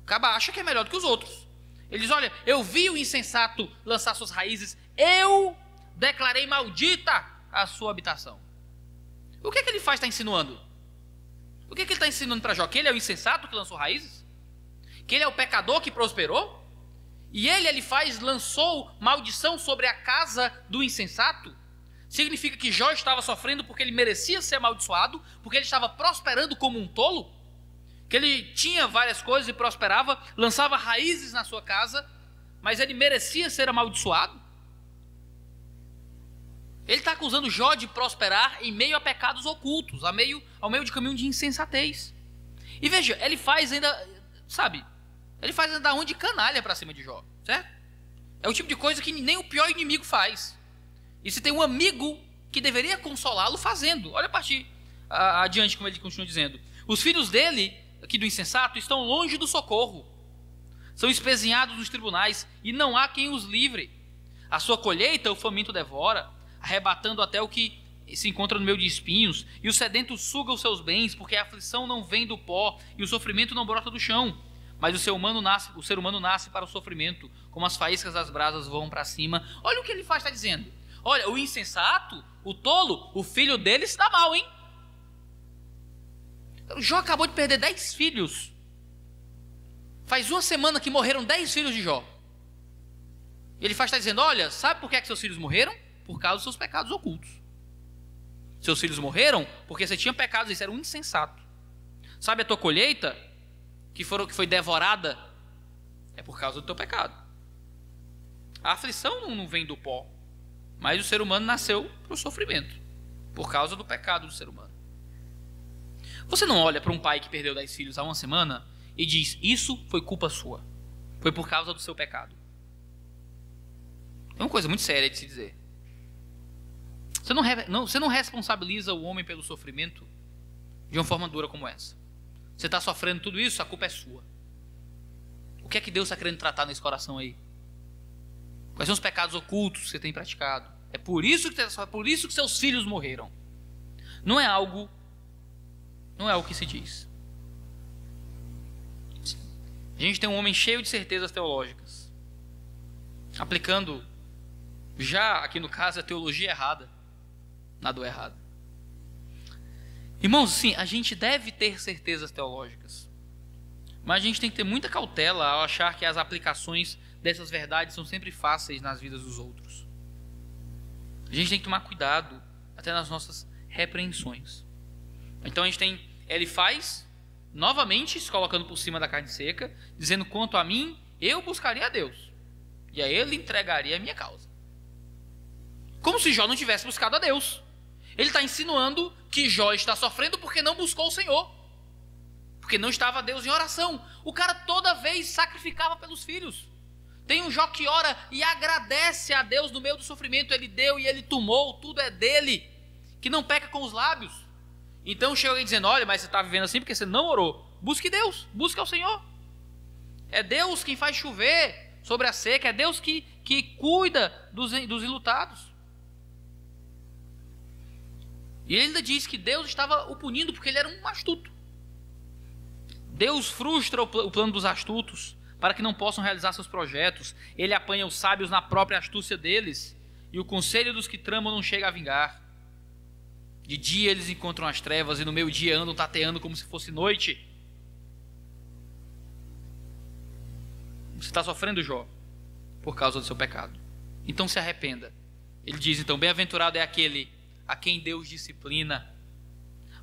O caba acha que é melhor do que os outros. Ele diz, olha, eu vi o insensato lançar suas raízes, eu declarei maldita a sua habitação. O que é que ele faz, está insinuando? O que é que ele está ensinando para Jó? Que ele é o insensato que lançou raízes? Que ele é o pecador que prosperou? E ele lançou maldição sobre a casa do insensato? Significa que Jó estava sofrendo porque ele merecia ser amaldiçoado, porque ele estava prosperando como um tolo? Que ele tinha várias coisas e prosperava, lançava raízes na sua casa, mas ele merecia ser amaldiçoado? Ele está acusando Jó de prosperar em meio a pecados ocultos, ao meio de caminho de insensatez. E veja, ele faz ainda um de canalha para cima de Jó, certo? É o tipo de coisa que nem o pior inimigo faz. E se tem um amigo que deveria consolá-lo fazendo. Olha a partir adiante como ele continua dizendo. Os filhos dele, aqui do insensato, estão longe do socorro. São espezinhados nos tribunais e não há quem os livre. A sua colheita o faminto devora, arrebatando até o que se encontra no meio de espinhos. E o sedento suga os seus bens, porque a aflição não vem do pó e o sofrimento não brota do chão. Mas o ser humano nasce para o sofrimento, como as faíscas das brasas voam para cima. Olha o que ele faz, está dizendo. Olha, o insensato, o tolo, o filho dele se dá mal, hein? O Jó acabou de perder 10 filhos. Faz uma semana que morreram 10 filhos de Jó. Ele está dizendo, olha, sabe por que seus filhos morreram? Por causa dos seus pecados ocultos. Seus filhos morreram porque você tinha pecados, isso era um insensato. Sabe a tua colheita, que foi devorada, é por causa do teu pecado. A aflição não vem do pó, mas o ser humano nasceu para o sofrimento, por causa do pecado do ser humano. Você não olha para um pai que perdeu 10 filhos há uma semana e diz, isso foi culpa sua, foi por causa do seu pecado. É uma coisa muito séria de se dizer. Você não responsabiliza o homem pelo sofrimento de uma forma dura como essa. Você está sofrendo tudo isso, a culpa é sua. O que é que Deus está querendo tratar nesse coração aí? Quais são os pecados ocultos que você tem praticado? É por isso que seus filhos morreram. Não é algo que se diz. A gente tem um homem cheio de certezas teológicas, aplicando, já aqui no caso, a teologia errada na do errado. Irmãos, sim, a gente deve ter certezas teológicas, mas a gente tem que ter muita cautela ao achar que as aplicações dessas verdades são sempre fáceis nas vidas dos outros. A gente tem que tomar cuidado até nas nossas repreensões. Então a gente tem Elifaz novamente se colocando por cima da carne seca, dizendo, quanto a mim, eu buscaria a Deus, e a ele entregaria a minha causa. Como se Jó não tivesse buscado a Deus. Ele está insinuando que Jó está sofrendo porque não buscou o Senhor, porque não estava a Deus em oração. O cara toda vez sacrificava pelos filhos. Tem um Jó que ora e agradece a Deus no meio do sofrimento. Ele deu e ele tomou, tudo é dele, que não peca com os lábios. Então chega alguém dizendo, olha, mas você está vivendo assim porque você não orou. Busque Deus, busque ao Senhor. É Deus quem faz chover sobre a seca, é Deus que cuida dos enlutados. E ele ainda diz que Deus estava o punindo porque ele era um astuto. Deus frustra o plano dos astutos para que não possam realizar seus projetos. Ele apanha os sábios na própria astúcia deles, e o conselho dos que tramam não chega a vingar. De dia eles encontram as trevas, e no meio-dia andam tateando como se fosse noite. Você está sofrendo, Jó, por causa do seu pecado. Então se arrependa. Ele diz, então, bem-aventurado é aquele a quem Deus disciplina.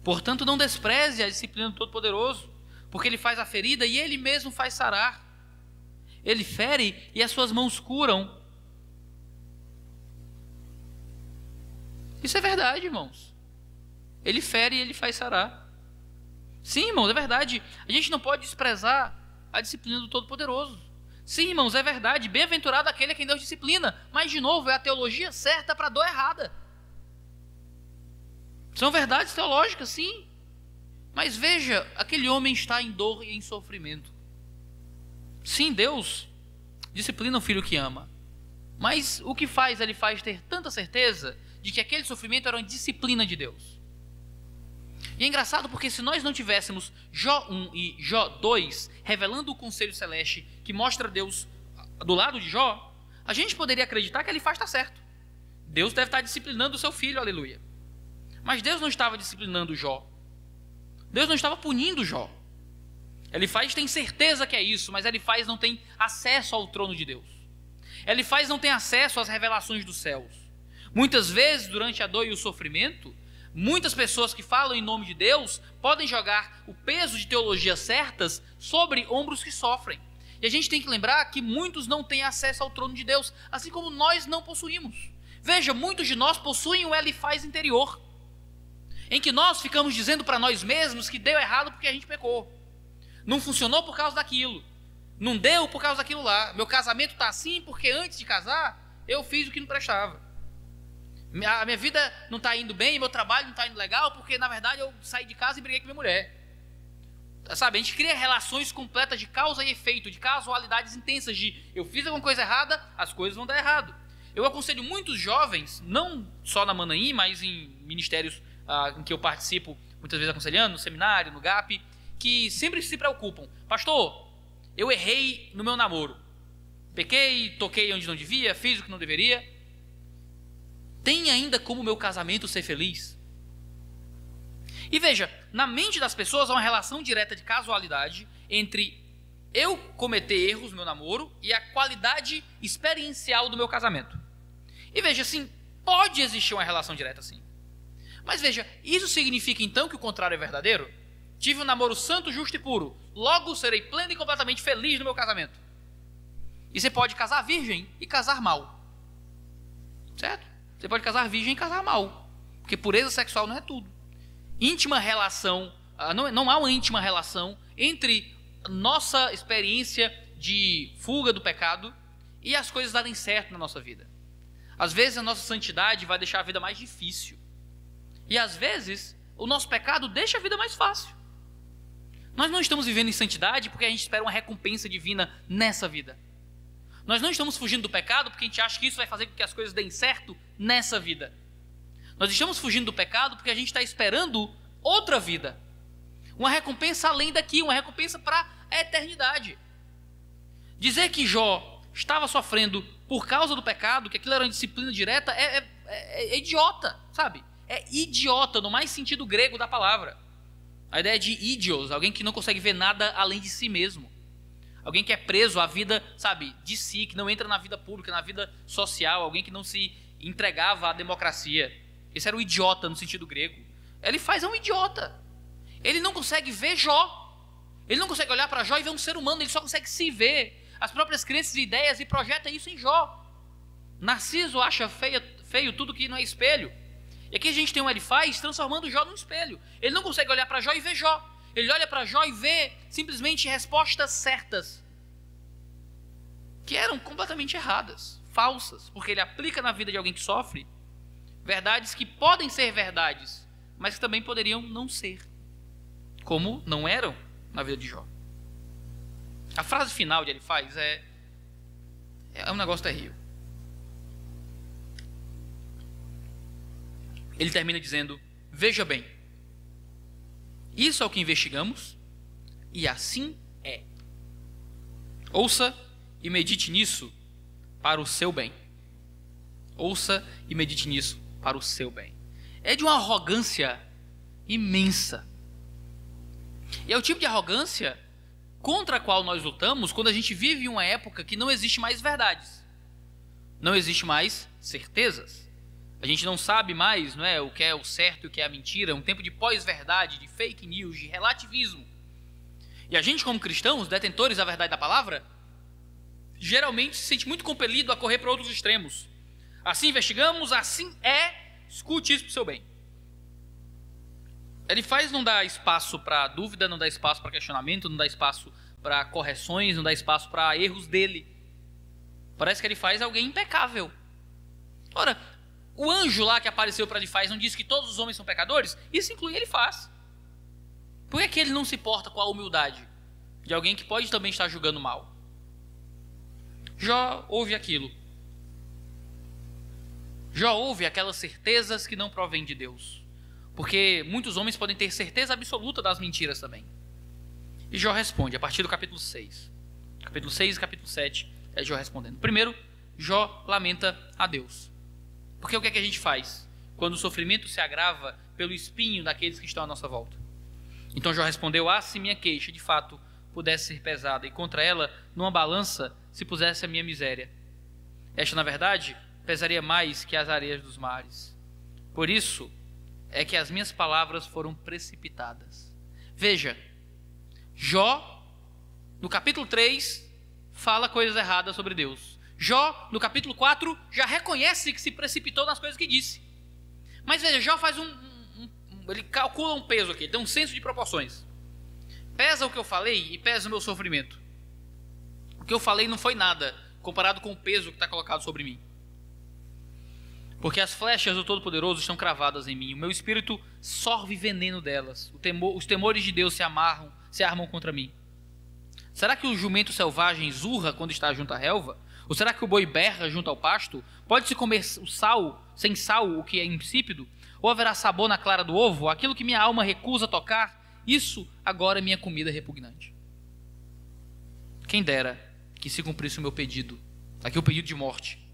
Portanto, não despreze a disciplina do Todo-Poderoso, porque ele faz a ferida e ele mesmo faz sarar. Ele fere e as suas mãos curam. Isso é verdade, irmãos. Ele fere e ele faz sarar. Sim, irmãos, é verdade. A gente não pode desprezar a disciplina do Todo-Poderoso. Sim, irmãos, é verdade. Bem-aventurado aquele a quem Deus disciplina. Mas, de novo, é a teologia certa para a dor errada. São verdades teológicas, sim. Mas veja, aquele homem está em dor e em sofrimento. Sim, Deus disciplina o filho que ama. Mas o que faz ele faz ter tanta certeza de que aquele sofrimento era uma disciplina de Deus. E é engraçado porque se nós não tivéssemos Jó 1 e Jó 2 revelando o conselho celeste que mostra Deus do lado de Jó, a gente poderia acreditar que ele faz está certo. Deus deve estar disciplinando o seu filho, aleluia. Mas Deus não estava disciplinando Jó. Deus não estava punindo Jó. Elifaz tem certeza que é isso, mas Elifaz não tem acesso ao trono de Deus. Elifaz não tem acesso às revelações dos céus. Muitas vezes, durante a dor e o sofrimento, muitas pessoas que falam em nome de Deus podem jogar o peso de teologias certas sobre ombros que sofrem. E a gente tem que lembrar que muitos não têm acesso ao trono de Deus, assim como nós não possuímos. Veja, muitos de nós possuem o Elifaz interior, em que nós ficamos dizendo para nós mesmos que deu errado porque a gente pecou. Não funcionou por causa daquilo. Não deu por causa daquilo lá. Meu casamento está assim porque antes de casar eu fiz o que não prestava. A minha vida não está indo bem, meu trabalho não está indo legal porque na verdade eu saí de casa e briguei com minha mulher. Sabe, a gente cria relações completas de causa e efeito, de casualidades intensas de eu fiz alguma coisa errada, as coisas vão dar errado. Eu aconselho muitos jovens, não só na Manaim, mas em ministérios em que eu participo, muitas vezes aconselhando, no seminário, no GAP, que sempre se preocupam. Pastor, eu errei no meu namoro. Pequei, toquei onde não devia, fiz o que não deveria. Tem ainda como meu casamento ser feliz? E veja, na mente das pessoas há uma relação direta de casualidade entre eu cometer erros no meu namoro e a qualidade experiencial do meu casamento. E veja, assim, pode existir uma relação direta assim. Mas veja, isso significa então que o contrário é verdadeiro? Tive um namoro santo, justo e puro, logo serei pleno e completamente feliz no meu casamento. E você pode casar virgem e casar mal. Certo? Você pode casar virgem e casar mal. Porque pureza sexual não é tudo. Íntima relação, não há uma íntima relação entre nossa experiência de fuga do pecado e as coisas darem certo na nossa vida. Às vezes a nossa santidade vai deixar a vida mais difícil. E às vezes o nosso pecado deixa a vida mais fácil. Nós não estamos vivendo em santidade porque a gente espera uma recompensa divina nessa vida. Nós não estamos fugindo do pecado porque a gente acha que isso vai fazer com que as coisas deem certo nessa vida. Nós estamos fugindo do pecado porque a gente está esperando outra vida. Uma recompensa além daqui, uma recompensa para a eternidade. Dizer que Jó estava sofrendo por causa do pecado, que aquilo era uma disciplina direta, é idiota, sabe? É idiota no mais sentido grego da palavra. A ideia de idios, alguém que não consegue ver nada além de si mesmo. Alguém que é preso à vida, sabe, de si, que não entra na vida pública, na vida social, alguém que não se entregava à democracia. Esse era o idiota no sentido grego. Ele faz um idiota. Ele não consegue ver Jó. Ele não consegue olhar para Jó e ver um ser humano, ele só consegue se ver. As próprias crenças e ideias e projeta isso em Jó. Narciso acha feio tudo que não é espelho. E aqui a gente tem um Elifaz transformando Jó num espelho. Ele não consegue olhar para Jó e ver Jó. Ele olha para Jó e vê simplesmente respostas certas, que eram completamente erradas, falsas, porque ele aplica na vida de alguém que sofre verdades que podem ser verdades, mas que também poderiam não ser, como não eram na vida de Jó. A frase final de Elifaz é um negócio terrível. Ele termina dizendo: veja bem, isso é o que investigamos, e assim é. Ouça e medite nisso para o seu bem. Ouça e medite nisso para o seu bem. É de uma arrogância imensa. E é o tipo de arrogância contra a qual nós lutamos quando a gente vive em uma época que não existe mais verdades. Não existe mais certezas. A gente não sabe mais, não é, o que é o certo e o que é a mentira. É um tempo de pós-verdade, de fake news, de relativismo. E a gente, como cristãos, detentores da verdade da palavra, geralmente se sente muito compelido a correr para outros extremos. Assim investigamos, assim é, escute isso para o seu bem. Elifaz não dá espaço para dúvida, não dá espaço para questionamento, não dá espaço para correções, não dá espaço para erros dele. Parece que Elifaz é alguém impecável. Ora, o anjo lá que apareceu para Elifaz não disse que todos os homens são pecadores? Isso inclui Elifaz. Por que ele não se porta com a humildade de alguém que pode também estar julgando mal? Jó ouve aquilo. Jó ouve aquelas certezas que não provêm de Deus. Porque muitos homens podem ter certeza absoluta das mentiras também. E Jó responde, a partir do capítulo 6. Capítulo 6 e capítulo 7 é Jó respondendo. Primeiro, Jó lamenta a Deus. Porque o que é que a gente faz quando o sofrimento se agrava pelo espinho daqueles que estão à nossa volta? Então Jó respondeu: se minha queixa de fato pudesse ser pesada, e contra ela numa balança se pusesse a minha miséria. Esta, na verdade, pesaria mais que as areias dos mares. Por isso é que as minhas palavras foram precipitadas. Veja, Jó, no capítulo 3, fala coisas erradas sobre Deus. Jó, no capítulo 4, já reconhece que se precipitou nas coisas que disse. Mas veja, Jó faz ele calcula um peso aqui, ele tem um senso de proporções. Pesa o que eu falei e pesa o meu sofrimento. O que eu falei não foi nada comparado com o peso que está colocado sobre mim. Porque as flechas do Todo-Poderoso estão cravadas em mim. O meu espírito sorve veneno delas. Os temores de Deus se armam contra mim. Será que o jumento selvagem zurra quando está junto à relva? Ou será que o boi berra junto ao pasto? Pode-se comer o sal, sem sal, o que é insípido? Ou haverá sabor na clara do ovo? Aquilo que minha alma recusa tocar, isso agora é minha comida repugnante. Quem dera que se cumprisse o meu pedido, aqui o pedido de morte,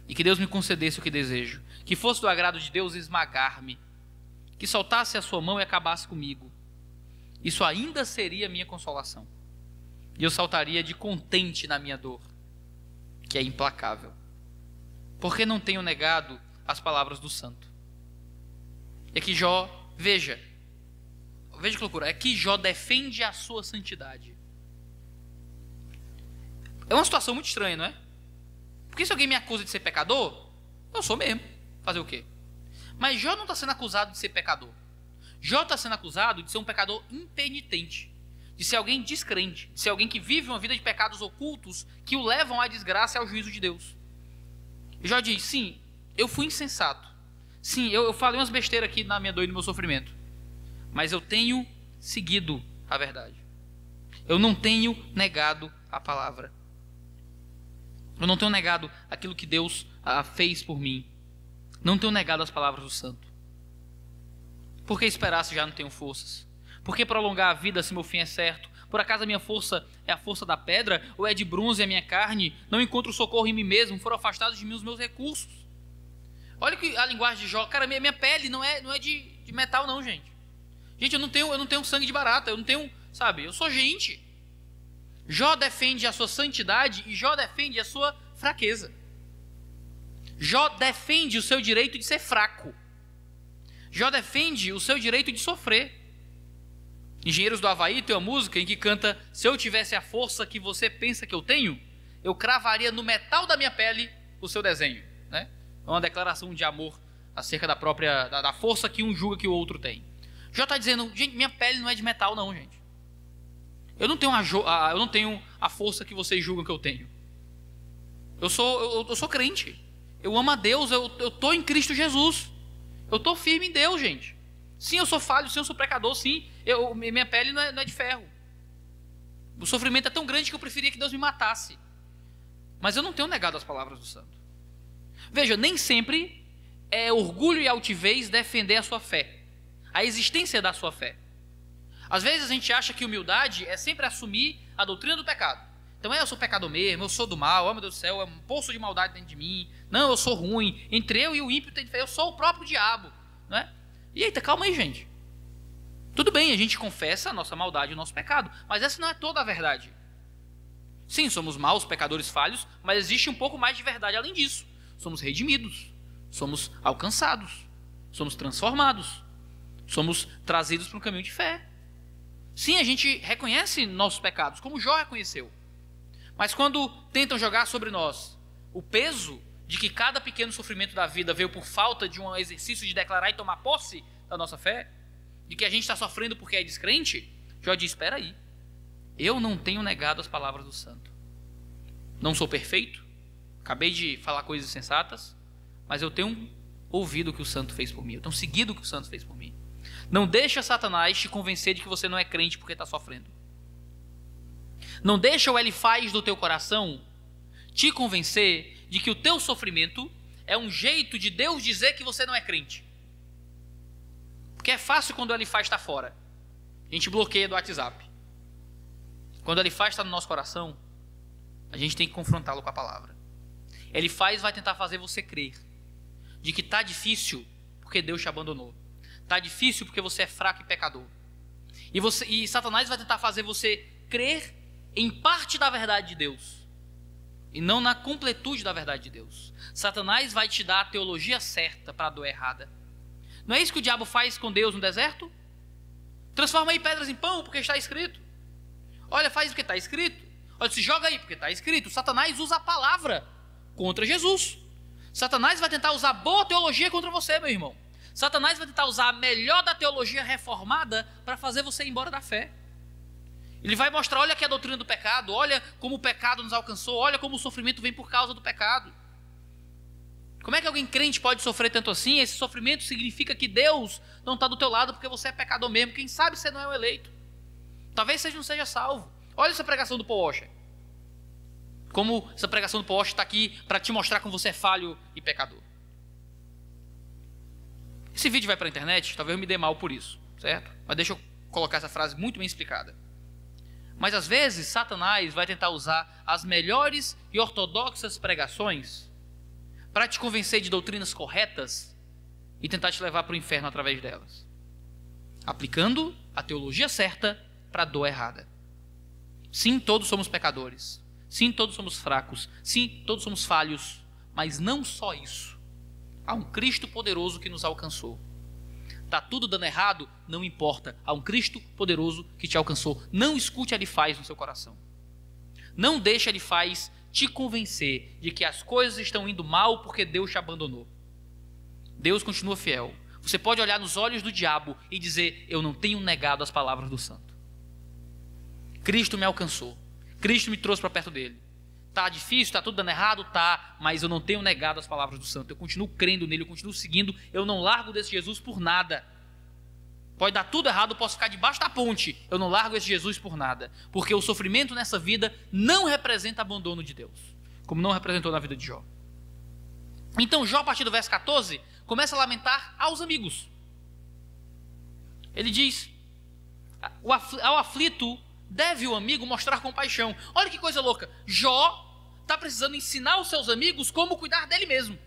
e que Deus me concedesse o que desejo, que fosse do agrado de Deus esmagar-me, que soltasse a sua mão e acabasse comigo. Isso ainda seria minha consolação. e eu saltaria de contente na minha dor, que é implacável, porque não tenho negado as palavras do santo. E aqui Jó, veja que loucura, é que Jó defende a sua santidade. É uma situação muito estranha, não é? Porque se alguém me acusa de ser pecador, eu sou mesmo, fazer o quê? Mas Jó não está sendo acusado de ser pecador. Jó está sendo acusado de ser um pecador impenitente, de ser alguém descrente, de ser alguém que vive uma vida de pecados ocultos que o levam à desgraça e ao juízo de Deus. E Jó diz, sim, eu fui insensato. Sim, eu falei umas besteiras aqui na minha dor e no meu sofrimento. Mas eu tenho seguido a verdade. Eu não tenho negado a palavra. Eu não tenho negado aquilo que Deus fez por mim. Não tenho negado as palavras do santo. Por que esperar se já não tenho forças? Por que prolongar a vida se meu fim é certo? Por acaso a minha força é a força da pedra? Ou é de bronze a minha carne? Não encontro socorro em mim mesmo, foram afastados de mim os meus recursos. Olha que a linguagem de Jó. Cara, minha pele não é de metal não, gente. Gente, eu não tenho sangue de barata, eu não tenho, sabe, eu sou gente. Jó defende a sua santidade e Jó defende a sua fraqueza. Jó defende o seu direito de ser fraco. Jó defende o seu direito de sofrer. Engenheiros do Havaí tem uma música em que canta: se eu tivesse a força que você pensa que eu tenho, eu cravaria no metal da minha pele o seu desenho, né? É uma declaração de amor acerca da força que um julga que o outro tem. Jó está dizendo, gente, minha pele não é de metal não, gente. Eu não tenho a força que vocês julgam que eu tenho. Eu sou crente. Eu amo a Deus, eu estou em Cristo Jesus. Eu estou firme em Deus, gente. Sim, eu sou falho, sim, eu sou pecador, sim. Minha pele não é de ferro. O sofrimento é tão grande que eu preferia que Deus me matasse. Mas eu não tenho negado as palavras do santo. Veja, nem sempre é orgulho e altivez defender a sua fé, a existência da sua fé. Às vezes a gente acha que humildade é sempre assumir a doutrina do pecado. Então eu sou pecador mesmo, eu sou do mal, oh meu Deus do céu, é um poço de maldade dentro de mim. Não, eu sou ruim, entre eu e o ímpio tem diferença, eu sou o próprio diabo, não é? E eita, calma aí, gente. Tudo bem, a gente confessa a nossa maldade e o nosso pecado, mas essa não é toda a verdade. Sim, somos maus, pecadores falhos, mas existe um pouco mais de verdade além disso. Somos redimidos, somos alcançados, somos transformados, somos trazidos para um caminho de fé. Sim, a gente reconhece nossos pecados, como Jó reconheceu. Mas quando tentam jogar sobre nós o peso de que cada pequeno sofrimento da vida veio por falta de um exercício de declarar e tomar posse da nossa fé, de que a gente está sofrendo porque é descrente, Jó diz, espera aí, eu não tenho negado as palavras do santo. Não sou perfeito, acabei de falar coisas sensatas, mas eu tenho ouvido o que o santo fez por mim, eu tenho seguido o que o santo fez por mim. Não deixa Satanás te convencer de que você não é crente porque está sofrendo. Não deixa o Elifaz do teu coração te convencer de que o teu sofrimento é um jeito de Deus dizer que você não é crente. Porque é fácil quando o Elifaz está fora. A gente bloqueia do WhatsApp. Quando o Elifaz está no nosso coração, a gente tem que confrontá-lo com a palavra. Elifaz vai tentar fazer você crer de que está difícil porque Deus te abandonou. Está difícil porque você é fraco e pecador. E Satanás vai tentar fazer você crer em parte da verdade de Deus e não na completude da verdade de Deus. Satanás vai te dar a teologia certa para a dor errada. Não é isso que o diabo faz com Deus no deserto? Transforma aí pedras em pão porque está escrito. Olha, faz porque está escrito. Olha, se joga aí porque está escrito. Satanás usa a palavra contra Jesus. Satanás vai tentar usar boa teologia contra você, meu irmão. Satanás vai tentar usar a melhor da teologia reformada para fazer você ir embora da fé. Ele vai mostrar, olha aqui a doutrina do pecado, olha como o pecado nos alcançou, olha como o sofrimento vem por causa do pecado. Como é que alguém crente pode sofrer tanto assim? Esse sofrimento significa que Deus não está do teu lado porque você é pecador mesmo. Quem sabe você não é o eleito. Talvez você não seja salvo. Olha essa pregação do Paul Washer. Como essa pregação do Paul Washer está aqui para te mostrar como você é falho e pecador. Esse vídeo vai para a internet, talvez eu me dê mal por isso, certo? Mas deixa eu colocar essa frase muito bem explicada. Mas às vezes Satanás vai tentar usar as melhores e ortodoxas pregações para te convencer de doutrinas corretas e tentar te levar para o inferno através delas, aplicando a teologia certa para a dor errada. Sim, todos somos pecadores. Sim, todos somos fracos. Sim, todos somos falhos. Mas não só isso. Há um Cristo poderoso que nos alcançou. Está tudo dando errado? Não importa. Há um Cristo poderoso que te alcançou. Não escute a Elifaz no seu coração. Não deixe a Elifaz te convencer de que as coisas estão indo mal porque Deus te abandonou. Deus continua fiel. Você pode olhar nos olhos do diabo e dizer: eu não tenho negado as palavras do santo. Cristo me alcançou. Cristo me trouxe para perto dele. Está difícil, está tudo dando errado? Tá, mas eu não tenho negado as palavras do santo. Eu continuo crendo nele, eu continuo seguindo. Eu não largo desse Jesus por nada. Pode dar tudo errado, eu posso ficar debaixo da ponte. Eu não largo esse Jesus por nada. Porque o sofrimento nessa vida não representa abandono de Deus, como não representou na vida de Jó. Então Jó, a partir do verso 14, começa a lamentar aos amigos. Ele diz: ao aflito deve o amigo mostrar compaixão. Olha que coisa louca. Jó está precisando ensinar os seus amigos como cuidar dele mesmo.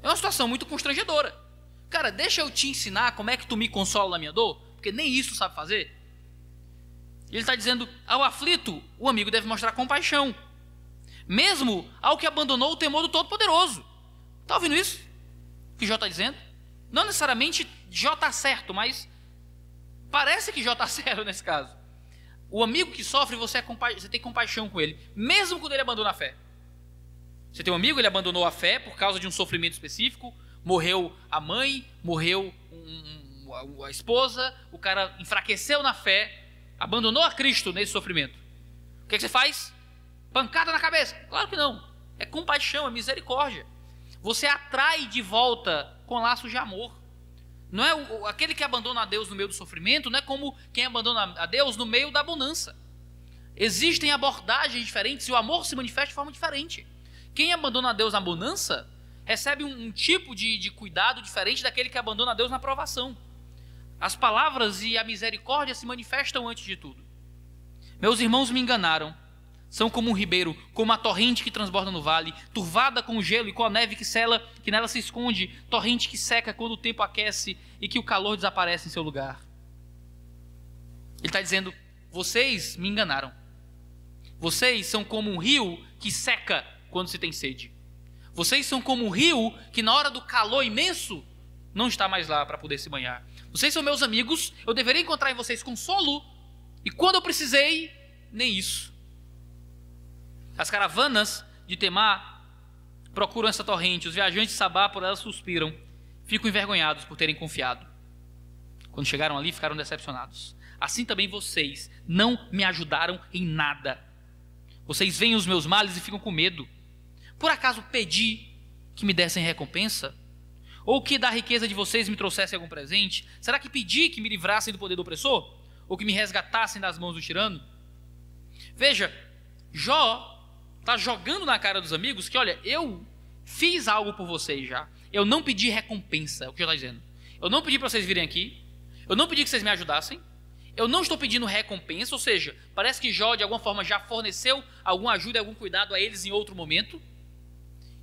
É uma situação muito constrangedora. Cara, deixa eu te ensinar como é que tu me consola na minha dor, porque nem isso sabe fazer. Ele está dizendo: ao aflito o amigo deve mostrar compaixão, mesmo ao que abandonou o temor do Todo-Poderoso. Está ouvindo isso que Jó está dizendo? Não necessariamente Jó está certo, mas parece que Jó está certo nesse caso. O amigo que sofre, você tem compaixão com ele, mesmo quando ele abandona a fé. Você tem um amigo, ele abandonou a fé por causa de um sofrimento específico, morreu a mãe, morreu a esposa, o cara enfraqueceu na fé, abandonou a Cristo nesse sofrimento. O que é que você faz? Pancada na cabeça? Claro que não. É compaixão, é misericórdia. Você atrai de volta com laços de amor. Não é aquele que abandona a Deus no meio do sofrimento, não é como quem abandona a Deus no meio da bonança. Existem abordagens diferentes e o amor se manifesta de forma diferente. Quem abandona a Deus na bonança recebe um tipo de cuidado diferente daquele que abandona a Deus na provação. As palavras e a misericórdia se manifestam antes de tudo. Meus irmãos me enganaram. São como um ribeiro, como a torrente que transborda no vale, turvada com o gelo e com a neve que nela se esconde, torrente que seca quando o tempo aquece e que o calor desaparece em seu lugar. Ele está dizendo: vocês me enganaram. Vocês são como um rio que seca quando se tem sede. Vocês são como um rio que na hora do calor imenso não está mais lá para poder se banhar. Vocês são meus amigos, eu deveria encontrar em vocês consolo, e quando eu precisei, nem isso. As caravanas de Temá procuram essa torrente, os viajantes de Sabá por ela suspiram, ficam envergonhados por terem confiado. Quando chegaram ali, ficaram decepcionados. Assim também vocês não me ajudaram em nada. Vocês veem os meus males e ficam com medo. Por acaso pedi que me dessem recompensa? Ou que da riqueza de vocês me trouxessem algum presente? Será que pedi que me livrassem do poder do opressor? Ou que me resgatassem das mãos do tirano? Veja, Jó está jogando na cara dos amigos que, olha, eu fiz algo por vocês já. Eu não pedi recompensa, é o que Jó está dizendo. Eu não pedi para vocês virem aqui. Eu não pedi que vocês me ajudassem. Eu não estou pedindo recompensa, ou seja, parece que Jó de alguma forma já forneceu alguma ajuda e algum cuidado a eles em outro momento.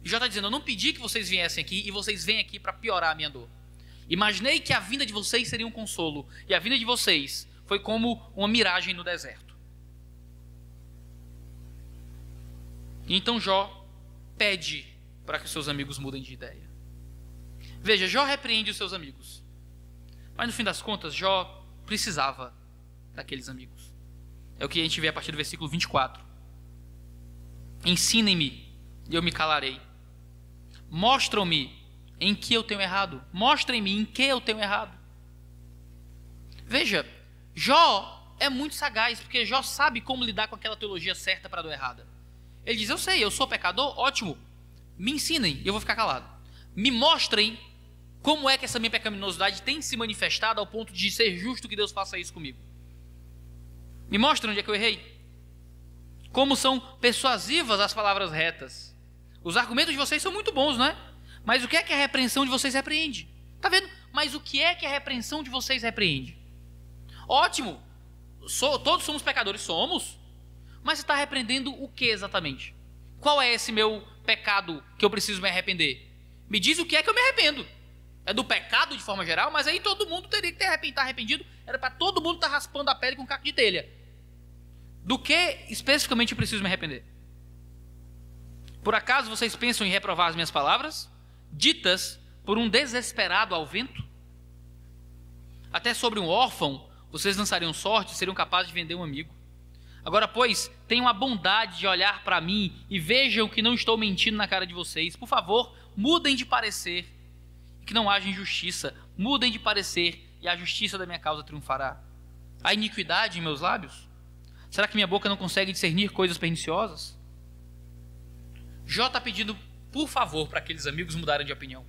E Jó está dizendo: eu não pedi que vocês viessem aqui e vocês vêm aqui para piorar a minha dor. Imaginei que a vinda de vocês seria um consolo, e a vinda de vocês foi como uma miragem no deserto. E então Jó pede para que os seus amigos mudem de ideia. Veja, Jó repreende os seus amigos, mas no fim das contas Jó precisava daqueles amigos. É o que a gente vê a partir do versículo 24. Ensinem-me e eu me calarei. Mostram-me em que eu tenho errado. Mostrem-me em que eu tenho errado. Veja, Jó é muito sagaz, porque Jó sabe como lidar com aquela teologia certa para a dor errada. Ele diz: eu sei, eu sou pecador, ótimo. Me ensinem e eu vou ficar calado. Me mostrem como é que essa minha pecaminosidade tem se manifestado ao ponto de ser justo que Deus faça isso comigo. Me mostrem onde é que eu errei. Como são persuasivas as palavras retas. Os argumentos de vocês são muito bons, não é? Mas o que é que a repreensão de vocês repreende? Está vendo? Mas o que é que a repreensão de vocês repreende? Ótimo. Todos somos pecadores, somos. Mas você está repreendendo o que exatamente? Qual é esse meu pecado que eu preciso me arrepender? Me diz o que é que eu me arrependo. É do pecado de forma geral, mas aí todo mundo teria que estar arrependido. Era para todo mundo estar raspando a pele com um caco de telha. Do que especificamente eu preciso me arrepender? Por acaso vocês pensam em reprovar as minhas palavras, ditas por um desesperado ao vento? Até sobre um órfão, vocês lançariam sorte e seriam capazes de vender um amigo. Agora, pois, tenham a bondade de olhar para mim e vejam que não estou mentindo na cara de vocês. Por favor, mudem de parecer, que não haja injustiça. Mudem de parecer e a justiça da minha causa triunfará. Há iniquidade em meus lábios? Será que minha boca não consegue discernir coisas perniciosas? Jó está pedindo, por favor, para aqueles amigos mudarem de opinião.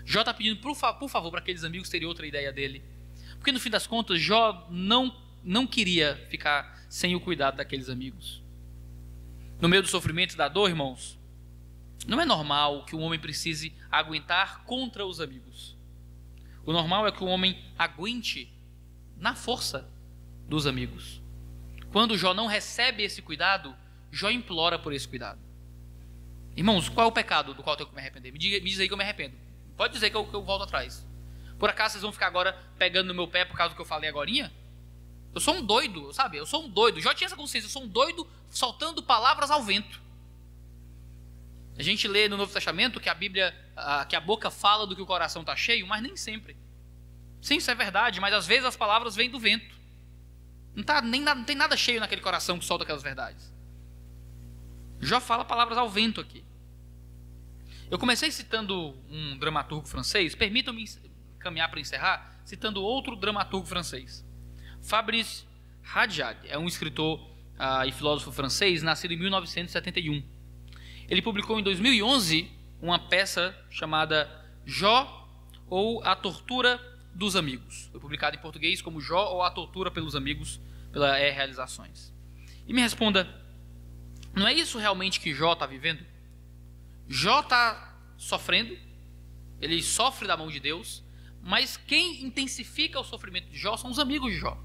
Jó está pedindo, por favor, para aqueles amigos terem outra ideia dele. Porque no fim das contas, Jó não queria ficar sem o cuidado daqueles amigos. No meio do sofrimento e da dor, irmãos, não é normal que um homem precise aguentar contra os amigos. O normal é que o homem aguente na força dos amigos. Quando Jó não recebe esse cuidado, Jó implora por esse cuidado. Irmãos, qual é o pecado do qual eu tenho que me arrepender? Me diz aí que eu me arrependo. Pode dizer que eu volto atrás. Por acaso vocês vão ficar agora pegando no meu pé por causa do que eu falei agorinha? Eu sou um doido, sabe? Eu sou um doido. Jó tinha essa consciência. Eu sou um doido soltando palavras ao vento. A gente lê no Novo Testamento que a Bíblia, que a boca fala do que o coração está cheio, mas nem sempre. Sim, isso é verdade, mas às vezes as palavras vêm do vento. Não tem nada cheio naquele coração que solta aquelas verdades. Jó fala palavras ao vento aqui. Eu comecei citando um dramaturgo francês. Permitam-me caminhar para encerrar, citando outro dramaturgo francês. Fabrice Hadjad é um escritor e filósofo francês, nascido em 1971. Ele publicou em 2011 uma peça chamada Jó ou A Tortura dos Amigos. Foi publicado em português como Jó ou A Tortura pelos Amigos, pela Realizações. E me responda, não é isso realmente que Jó está vivendo? Jó está sofrendo, ele sofre da mão de Deus, mas quem intensifica o sofrimento de Jó são os amigos de Jó.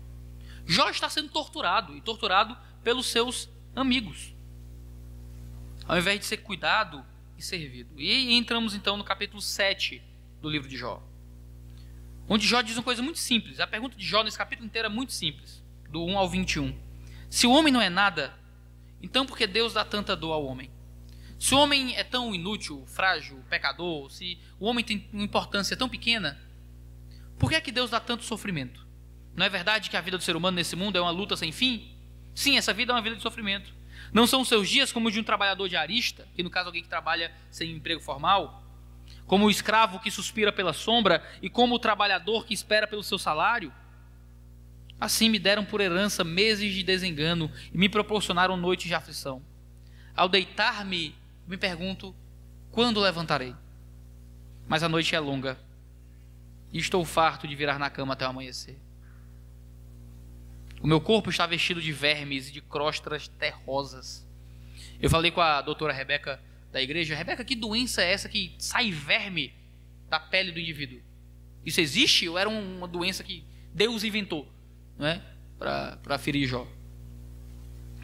Jó está sendo torturado, e torturado pelos seus amigos, ao invés de ser cuidado e servido. E entramos então no capítulo 7 do livro de Jó, onde Jó diz uma coisa muito simples. A pergunta de Jó nesse capítulo inteiro é muito simples, do 1 ao 21. Se o homem não é nada, então por que Deus dá tanta dor ao homem? Se o homem é tão inútil, frágil, pecador, se o homem tem uma importância tão pequena, por que é que Deus dá tanto sofrimento? Não é verdade que a vida do ser humano nesse mundo é uma luta sem fim? Sim, essa vida é uma vida de sofrimento. Não são os seus dias como os de um trabalhador diarista, que no caso alguém que trabalha sem emprego formal, como o escravo que suspira pela sombra e como o trabalhador que espera pelo seu salário? Assim me deram por herança meses de desengano e me proporcionaram noites de aflição. Ao deitar-me, me pergunto, quando levantarei? Mas a noite é longa e estou farto de virar na cama até o amanhecer. O meu corpo está vestido de vermes e de crostas terrosas. Eu falei com a doutora Rebeca da igreja, Rebeca, que doença é essa que sai verme da pele do indivíduo? Isso existe ou era uma doença que Deus inventou, não é? Para ferir Jó?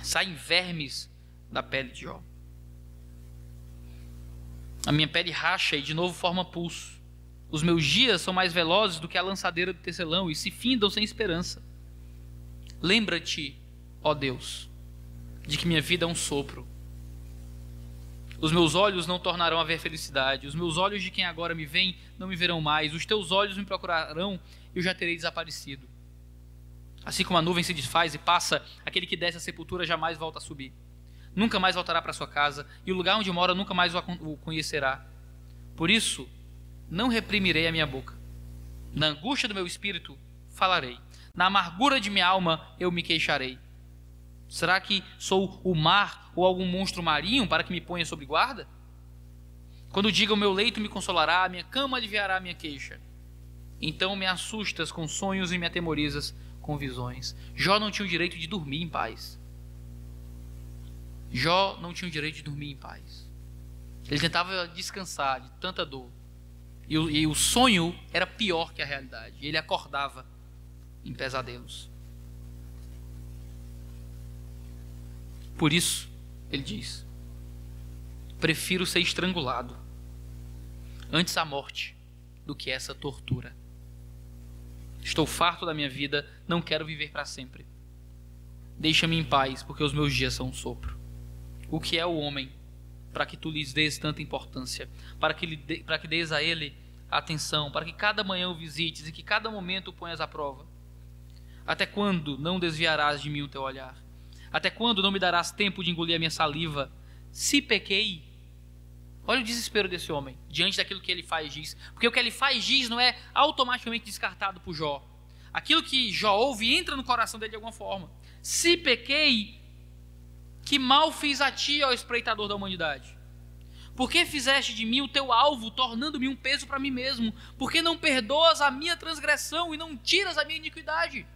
Saem vermes da pele de Jó. A minha pele racha e de novo forma pulso. Os meus dias são mais velozes do que a lançadeira do tecelão e se findam sem esperança. Lembra-te, ó Deus, de que minha vida é um sopro. Os meus olhos não tornarão a ver felicidade. Os meus olhos de quem agora me vem não me verão mais. Os teus olhos me procurarão e eu já terei desaparecido. Assim como a nuvem se desfaz e passa, aquele que desce à sepultura jamais volta a subir. Nunca mais voltará para sua casa e o lugar onde mora nunca mais o conhecerá. Por isso, não reprimirei a minha boca. Na angústia do meu espírito, falarei. Na amargura de minha alma, eu me queixarei. Será que sou o mar ou algum monstro marinho para que me ponha sob guarda? Quando diga o meu leito me consolará, a minha cama aliviará a minha queixa. Então me assustas com sonhos e me atemorizas com visões. Jó não tinha o direito de dormir em paz. Jó não tinha o direito de dormir em paz. Ele tentava descansar de tanta dor. E o sonho era pior que a realidade. Ele acordava em pesadelos. Por isso, ele diz, prefiro ser estrangulado antes a morte do que essa tortura. Estou farto da minha vida, não quero viver para sempre. Deixa-me em paz, porque os meus dias são um sopro. O que é o homem, para que tu lhes dês tanta importância, para que dês a ele atenção, para que cada manhã o visites e que cada momento o ponhas à prova? Até quando não desviarás de mim o teu olhar? Até quando não me darás tempo de engolir a minha saliva? Se pequei... Olha o desespero desse homem, diante daquilo que ele faz diz. Porque o que ele faz diz não é automaticamente descartado por Jó. Aquilo que Jó ouve entra no coração dele de alguma forma. Se pequei, que mal fiz a ti, ó espreitador da humanidade? Por que fizeste de mim o teu alvo, tornando-me um peso para mim mesmo? Por que não perdoas a minha transgressão e não tiras a minha iniquidade?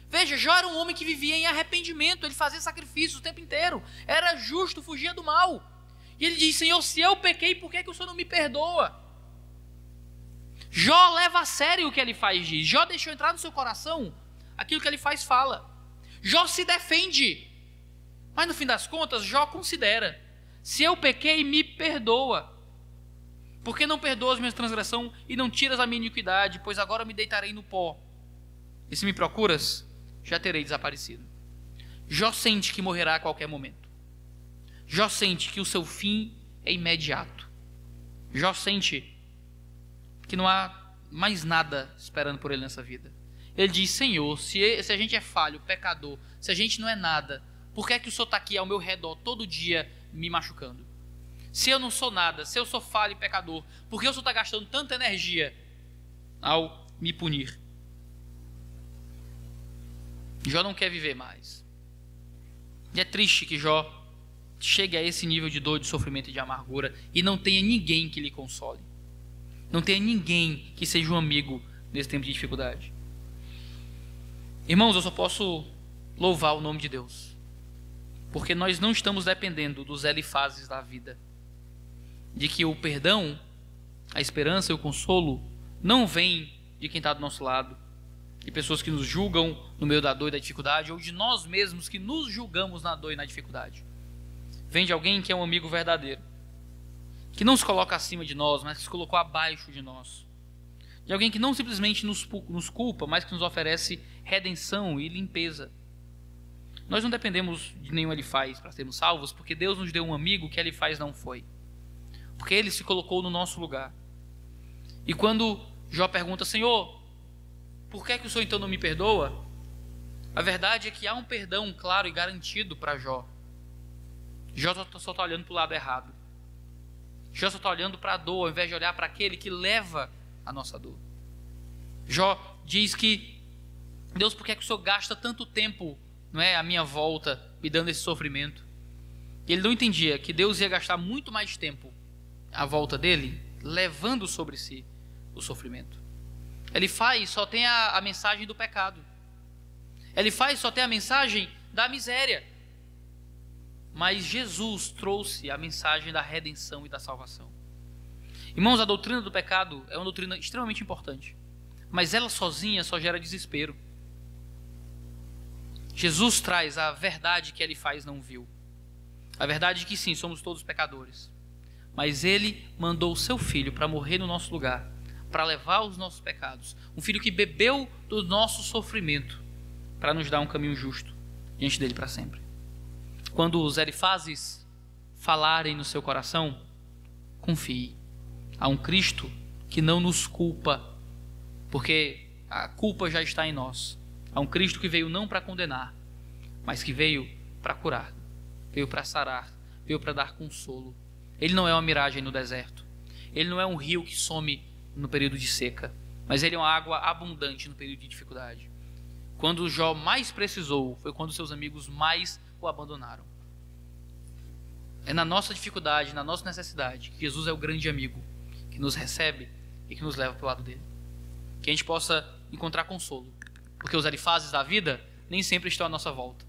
Veja, Jó era um homem que vivia em arrependimento, ele fazia sacrifícios o tempo inteiro, era justo, fugia do mal. E ele diz: Senhor, se eu pequei, por que o Senhor não me perdoa? Jó leva a sério o que ele faz, diz. Jó deixou entrar no seu coração aquilo que ele faz, fala. Jó se defende, mas no fim das contas, Jó considera: se eu pequei, me perdoa. Por que não perdoas minha transgressão e não tiras a minha iniquidade? Pois agora me deitarei no pó, e se me procuras, já terei desaparecido. Jó sente que morrerá a qualquer momento. Jó sente que o seu fim é imediato. Jó sente que não há mais nada esperando por ele nessa vida. Ele diz: Senhor, se a gente é falho, pecador, se a gente não é nada, por que é que o Senhor está aqui ao meu redor todo dia me machucando? Se eu não sou nada, se eu sou falho e pecador, por que o Senhor está gastando tanta energia ao me punir? Jó não quer viver mais. E é triste que Jó chegue a esse nível de dor, de sofrimento e de amargura e não tenha ninguém que lhe console. Não tenha ninguém que seja um amigo nesse tempo de dificuldade. Irmãos, eu só posso louvar o nome de Deus, porque nós não estamos dependendo dos Elifases da vida, de que o perdão, a esperança e o consolo não vem de quem está do nosso lado, de pessoas que nos julgam no meio da dor e da dificuldade, ou de nós mesmos que nos julgamos na dor e na dificuldade. Vem de alguém que é um amigo verdadeiro, que não se coloca acima de nós, mas que se colocou abaixo de nós. De alguém que não simplesmente nos culpa, mas que nos oferece redenção e limpeza. Nós não dependemos de nenhum Elifaz para sermos salvos, porque Deus nos deu um amigo que Elifaz não foi. Porque ele se colocou no nosso lugar. E quando Jó pergunta: Senhor, por que é que o Senhor então não me perdoa? A verdade é que há um perdão claro e garantido para Jó. Jó só está olhando para o lado errado. Jó só está olhando para a dor, ao invés de olhar para aquele que leva a nossa dor. Jó diz que: Deus, por que é que o Senhor gasta tanto tempo, não é, à minha volta, me dando esse sofrimento? E ele não entendia que Deus ia gastar muito mais tempo à volta dele, levando sobre si o sofrimento. Elifaz só tem a mensagem do pecado. Elifaz só tem a mensagem da miséria. Mas Jesus trouxe a mensagem da redenção e da salvação. Irmãos, a doutrina do pecado é uma doutrina extremamente importante, mas ela sozinha só gera desespero. Jesus traz a verdade que Elifaz não viu. A verdade de que sim, somos todos pecadores, mas ele mandou o seu filho para morrer no nosso lugar, para levar os nossos pecados. Um filho que bebeu do nosso sofrimento, para nos dar um caminho justo diante dele para sempre. Quando os Elifazes falarem no seu coração, confie. Há um Cristo que não nos culpa, porque a culpa já está em nós. Há um Cristo que veio não para condenar, mas que veio para curar, veio para sarar, veio para dar consolo. Ele não é uma miragem no deserto. Ele não é um rio que some no período de seca, mas ele é uma água abundante no período de dificuldade. Quando Jó mais precisou, foi quando seus amigos mais o abandonaram. É na nossa dificuldade, na nossa necessidade, que Jesus é o grande amigo que nos recebe e que nos leva para o lado dele. Que a gente possa encontrar consolo, porque os Elifazes da vida nem sempre estão à nossa volta.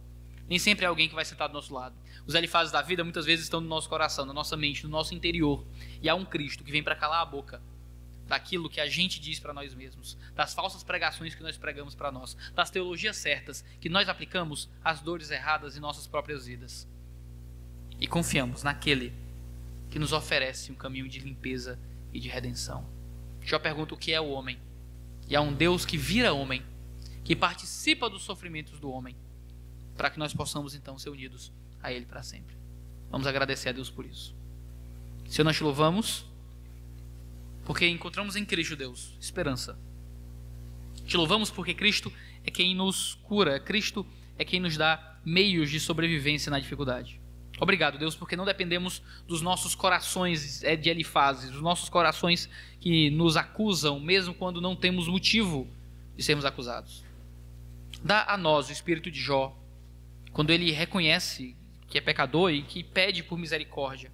Nem sempre é alguém que vai sentar do nosso lado. Os Elifazes da vida muitas vezes estão no nosso coração, na nossa mente, no nosso interior. E há um Cristo que vem para calar a boca daquilo que a gente diz para nós mesmos, das falsas pregações que nós pregamos para nós, das teologias certas que nós aplicamos às dores erradas em nossas próprias vidas. E confiamos naquele que nos oferece um caminho de limpeza e de redenção. Jó pergunta o que é o homem. E há um Deus que vira homem, que participa dos sofrimentos do homem, para que nós possamos então ser unidos a Ele para sempre. Vamos agradecer a Deus por isso. Senhor, nós te louvamos, porque encontramos em Cristo, Deus, esperança. Te louvamos porque Cristo é quem nos cura, Cristo é quem nos dá meios de sobrevivência na dificuldade. Obrigado, Deus, porque não dependemos dos nossos corações de Elifazes, dos nossos corações que nos acusam, mesmo quando não temos motivo de sermos acusados. Dá a nós o espírito de Jó, quando ele reconhece que é pecador e que pede por misericórdia.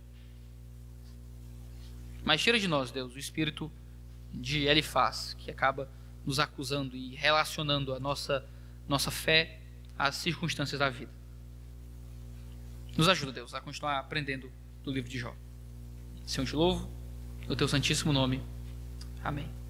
Mas tira de nós, Deus, o espírito de Elifaz, que acaba nos acusando e relacionando a nossa fé às circunstâncias da vida. Nos ajuda, Deus, a continuar aprendendo do livro de Jó. Senhor, te louvo, no teu santíssimo nome. Amém.